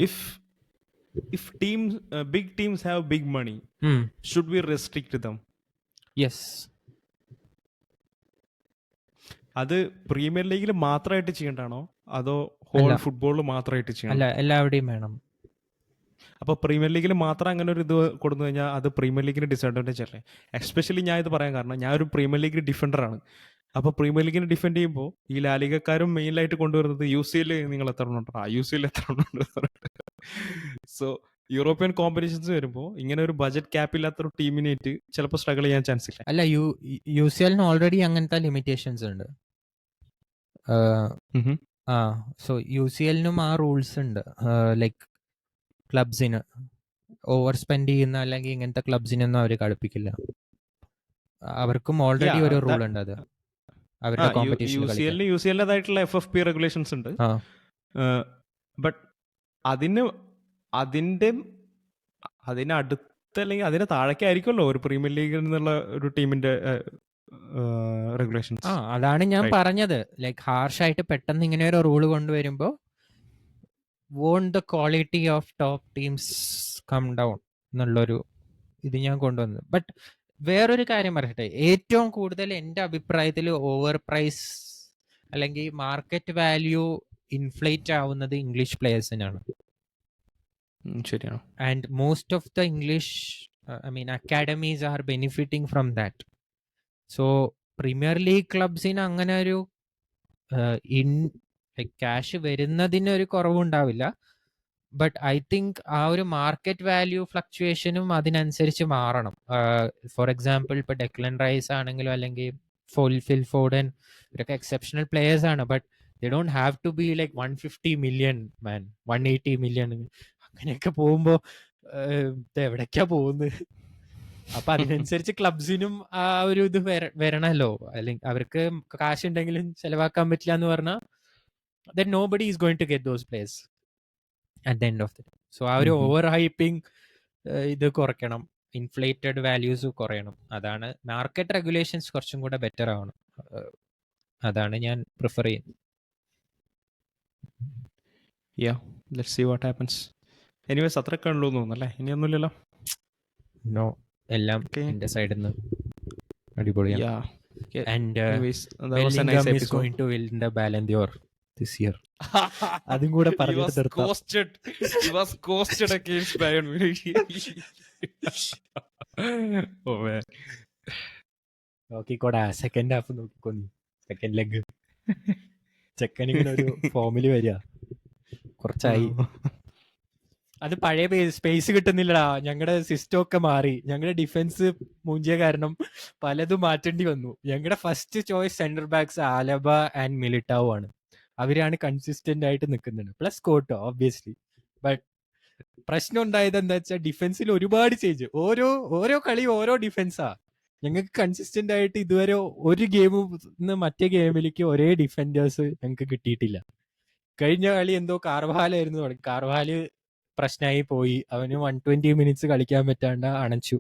If teams, big teams have big money, should we restrict them? Yes. അത് പ്രീമിയർ ലീഗിൽ മാത്രമായിട്ട് ചെയ്യേണ്ടതാണോ അതോ ഹോൾ ഫുട്ബോളിൽ മാത്രമായിട്ട് ചെയ്യണം? അല്ല, എല്ലാവരുടെയും വേണം. അപ്പോൾ പ്രീമിയർ ലീഗിൽ മാത്രം അങ്ങനെ ഒരു ഇത് കൊടുത്തു കഴിഞ്ഞാൽ അത് പ്രീമിയർ ലീഗിന് ഡിസഡ്വാൻറ്റേജ് അല്ലേ? എസ്പെഷ്യലി ഞാൻ ഇത് പറയാൻ കാരണം, ഞാൻ ഒരു പ്രീമിയർ ലീഗ് ഡിഫൻഡറാണ്. അപ്പോൾ പ്രീമിയർ ലീഗിനെ ഡിഫെൻഡ് ചെയ്യുമ്പോൾ ഈ ലാലികക്കാരും മെയിനായിട്ട് കൊണ്ടുവരുന്നത് UCL നിങ്ങൾ എത്ര ഉണ്ടോ, UCL എത്ര ഉണ്ട്. സോ യൂറോപ്യൻ കോമ്പറ്റീഷൻസ് വരുമ്പോൾ ഇങ്ങനെ ഒരു ബജറ്റ് ക്യാപ്പ് ഇല്ലാത്തൊരു ടീമിനായിട്ട് ചിലപ്പോൾ സ്ട്രഗിൾ ചെയ്യാൻ ചാൻസ് ഇല്ല. അല്ല, UCL ഓൾറെഡി അങ്ങനത്തെ ലിമിറ്റേഷൻസ് ഉണ്ട്. സോ UCL ആ റൂൾസ് ഉണ്ട്. ലൈക്ക് ക്ലബ്സിന് ഓവർ സ്പെൻഡ് ചെയ്യുന്ന അല്ലെങ്കിൽ ഇങ്ങനത്തെ ക്ലബ്സിനൊന്നും അവർ കളിപ്പിക്കില്ല. അവർക്കും ഓൾറെഡി ഒരു റൂൾ ഉണ്ട്. അത് അവരുടെ കോമ്പറ്റീഷൻ UCL-ായിട്ടുള്ള FFP റെഗുലേഷൻസ് ഉണ്ട്. ബട്ട് അതിനടുത്ത് അല്ലെങ്കിൽ അതിന് താഴേക്കായിരിക്കുമല്ലോ ഒരു പ്രീമിയർ ലീഗിൽ നിന്നുള്ള ഒരു ടീമിന്റെ റെഗുലേഷൻസ്. അതാണ് ഞാൻ പറഞ്ഞത്. ലൈക്ക് ഹാർഷായിട്ട് പെട്ടെന്ന് ഇങ്ങനെ ഒരു റൂൾ കൊണ്ടുവരുമ്പോൾ won't the quality of top teams come down എന്നുള്ളൊരു ഇത് ഞാൻ കൊണ്ടുവന്നത്. ബട്ട് വേറൊരു കാര്യം പറയട്ടെ, ഏറ്റവും കൂടുതൽ എൻ്റെ അഭിപ്രായത്തിൽ ഓവർ പ്രൈസ് അല്ലെങ്കിൽ മാർക്കറ്റ് വാല്യൂ ഇൻഫ്ലേറ്റ് ആവുന്നത് ഇംഗ്ലീഷ് പ്ലേയേഴ്സിനാണ്. ശരിയാണ്. And most of the English academies are benefiting from that. So Premier League ക്ലബ്സിന് അങ്ങനെ ഒരു ക്യാഷ് വരുന്നതിന് ഒരു കുറവുണ്ടാവില്ല. ബട്ട് ഐ തിങ്ക് ആ ഒരു മാർക്കറ്റ് വാല്യൂ ഫ്ലക്ച്വേഷനും അതിനനുസരിച്ച് മാറണം. ഫോർ എക്സാമ്പിൾ ഇപ്പോൾ ഡെക്ലൻ റൈസ് ആണെങ്കിലും അല്ലെങ്കിൽ ഫിൽ ഫോഡൻ, ഇവരൊക്കെ എക്സെപ്ഷണൽ പ്ലേയേഴ്സ് ആണ്. But they don't have to be like 150 million man, 180 million. അങ്ങനെയൊക്കെ പോകുമ്പോൾ എവിടേക്കാ പോകുന്നത്? അപ്പൊ അതിനനുസരിച്ച് ക്ലബ്സിനും ആ ഒരു ഇത് വരണല്ലോ. അല്ലെങ്കിൽ അവർക്ക് കാശ് ഉണ്ടെങ്കിലും ചെലവാക്കാൻ പറ്റില്ല എന്ന് പറഞ്ഞാൽ then nobody is going to get those players at the end of the day. So ആ ഒരു ഓവർ ഹൈപ്പിംഗ് ഇത് കുറയ്ക്കണം, ഇൻഫ്ലേറ്റഡ് വാല്യൂസ് കുറയണം. അതാണ് മാർക്കറ്റ് റെഗുലേഷൻസ് കുറച്ചും കൂടെ ബെറ്റർ ആവണം. അതാണ് ഞാൻ പ്രിഫർ ചെയ്യുന്നത്. Yeah, let's see what happens. Anyways, അത്രയൊക്കെ ഉള്ളൂ തോന്നുന്നല്ലേ? ഇനിയൊന്നുമില്ലല്ലോ? നോ, എല്ലാം എൻ്റെ സൈഡിൽ നിന്ന് അടിപൊളിയാണ്. And Bellingham is going to win the Ballon d'Or this year. അതും കൂടെ പറഞ്ഞിട്ട് നിർത്താം. He was coasted against Bayern Munich. Oh man. നോക്കിക്കോടാ, സെക്കൻഡ് ഹാഫ് നോക്കിക്കോ നീ. സെക്കൻഡ് ലെഗ് ചെക്കനിങ്ങനെ ഒരു ഫോമിൽ വരിക കുറച്ചായി. അത് പഴയ സ്പേസ് കിട്ടുന്നില്ലടാ. ഞങ്ങളുടെ സിസ്റ്റം ഒക്കെ മാറി. ഞങ്ങളുടെ ഡിഫൻസ് മൂഞ്ചിയ കാരണം പലതും മാറ്റേണ്ടി വന്നു. ഞങ്ങളുടെ first choice centre backs Alaba and Militao ആണ്. അവരാണ് കൺസിസ്റ്റന്റ് ആയിട്ട് നിൽക്കുന്നുണ്ട്. Plus കോട്ടോ obviously. ബട്ട് പ്രശ്നം ഉണ്ടായത് എന്താ വെച്ചാൽ ഡിഫൻസിൽ ഒരുപാട് ചേഞ്ച്. ഓരോ കളി ഓരോ ഡിഫൻസാ. ഞങ്ങൾക്ക് കൺസിസ്റ്റന്റ് ആയിട്ട് ഇതുവരെ ഒരു ഗെയിമിൽ നിന്ന് മറ്റേ ഗെയിമിലേക്ക് ഒരേ ഡിഫൻഡേഴ്സ് ഞങ്ങൾക്ക് കിട്ടിയിട്ടില്ല. കഴിഞ്ഞ കളി എന്തോ കാർവാഹാലായിരുന്നു തുടങ്ങി. കാർവാഹാല് പ്രശ്നമായി പോയി. അവന് 120 minutes കളിക്കാൻ പറ്റാണ്ട് അണച്ചു.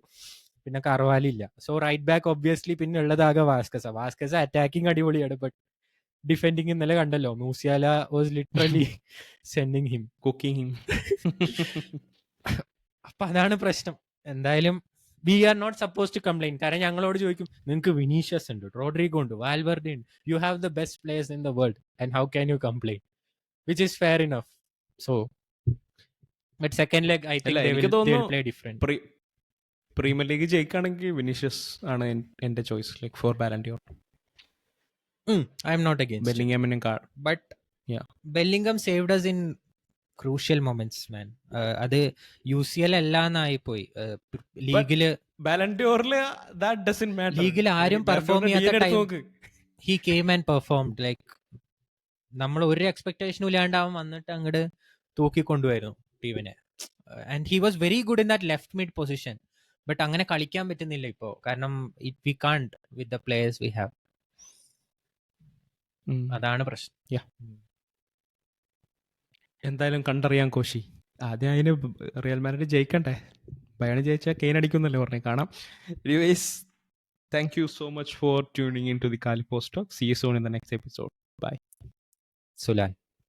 പിന്നെ കാർവാലില്ല. സോ റൈറ്റ് ബാക്ക് ഒബ്വിയസ്ലി പിന്നെ ഉള്ളതാകെ വാസ്കസ അറ്റാക്കിംഗ് അടിപൊളിയാണ്. ബട്ട് ഡിഫെൻഡിങ് ഇന്നലെ കണ്ടല്ലോ, Musiala was literally sending him, cooking him. അപ്പൊ അതാണ് പ്രശ്നം. എന്തായാലും we are not suppose to complain. കാരണം ഞങ്ങളോട് ചോദിക്കും, നിങ്ങൾക്ക് വിനീഷ്യസ് ഉണ്ട്, റോഡ്രിഗോ ഉണ്ട്, വാൽവർഡെ ഉണ്ട്, you have the best players in the world and how can you complain? Which is fair enough. So but second leg I think they will play different. Premier League ജയിക്കുകയാണെങ്കിൽ Vinicius ആണ് എന്റെ choice, like for Ballon d'Or. I am not against ബെല്ലിംഗമിനും but yeah, Bellingham saved us in crucial moments, man. അത് UCL അല്ലാന്നായി പോയി. ലീഗില് ബാലൻ ഡിയോറിൽ that doesn't matter. ലീഗിൽ ആരും perform ചെയ്യാത്ത time he came and performed. like നമ്മൾ ഒരു എക്സ്പെക്ടേഷനും ഇല്ലാണ്ട് അവൻ വന്നിട്ട് അങ്ങോട്ട് തൂക്കിക്കൊണ്ടുവരുന്നു ടീമിനെ. And he was very good in that left mid position. But അങ്ങനെ കളിക്കാൻ പറ്റുന്നില്ല ഇപ്പോ, കാരണം വി കാണ്ട് with the players we have. അതാണ് പ്രശ്നം. Yeah. എന്തായാലും കണ്ടറിയാം കോശി. ആദ്യം അതിന് റിയൽ മാഡ്രിഡ് ജയിക്കണ്ടേ. ബയൺ ജയിച്ചാൽ കെയ്ൻ അടിക്കുന്നല്ലേ പറഞ്ഞേ. കാണാം. Anyways, thank you so much for tuning into the Kali Post Talk. See you soon in the next episode. Bye. സുലാൻ.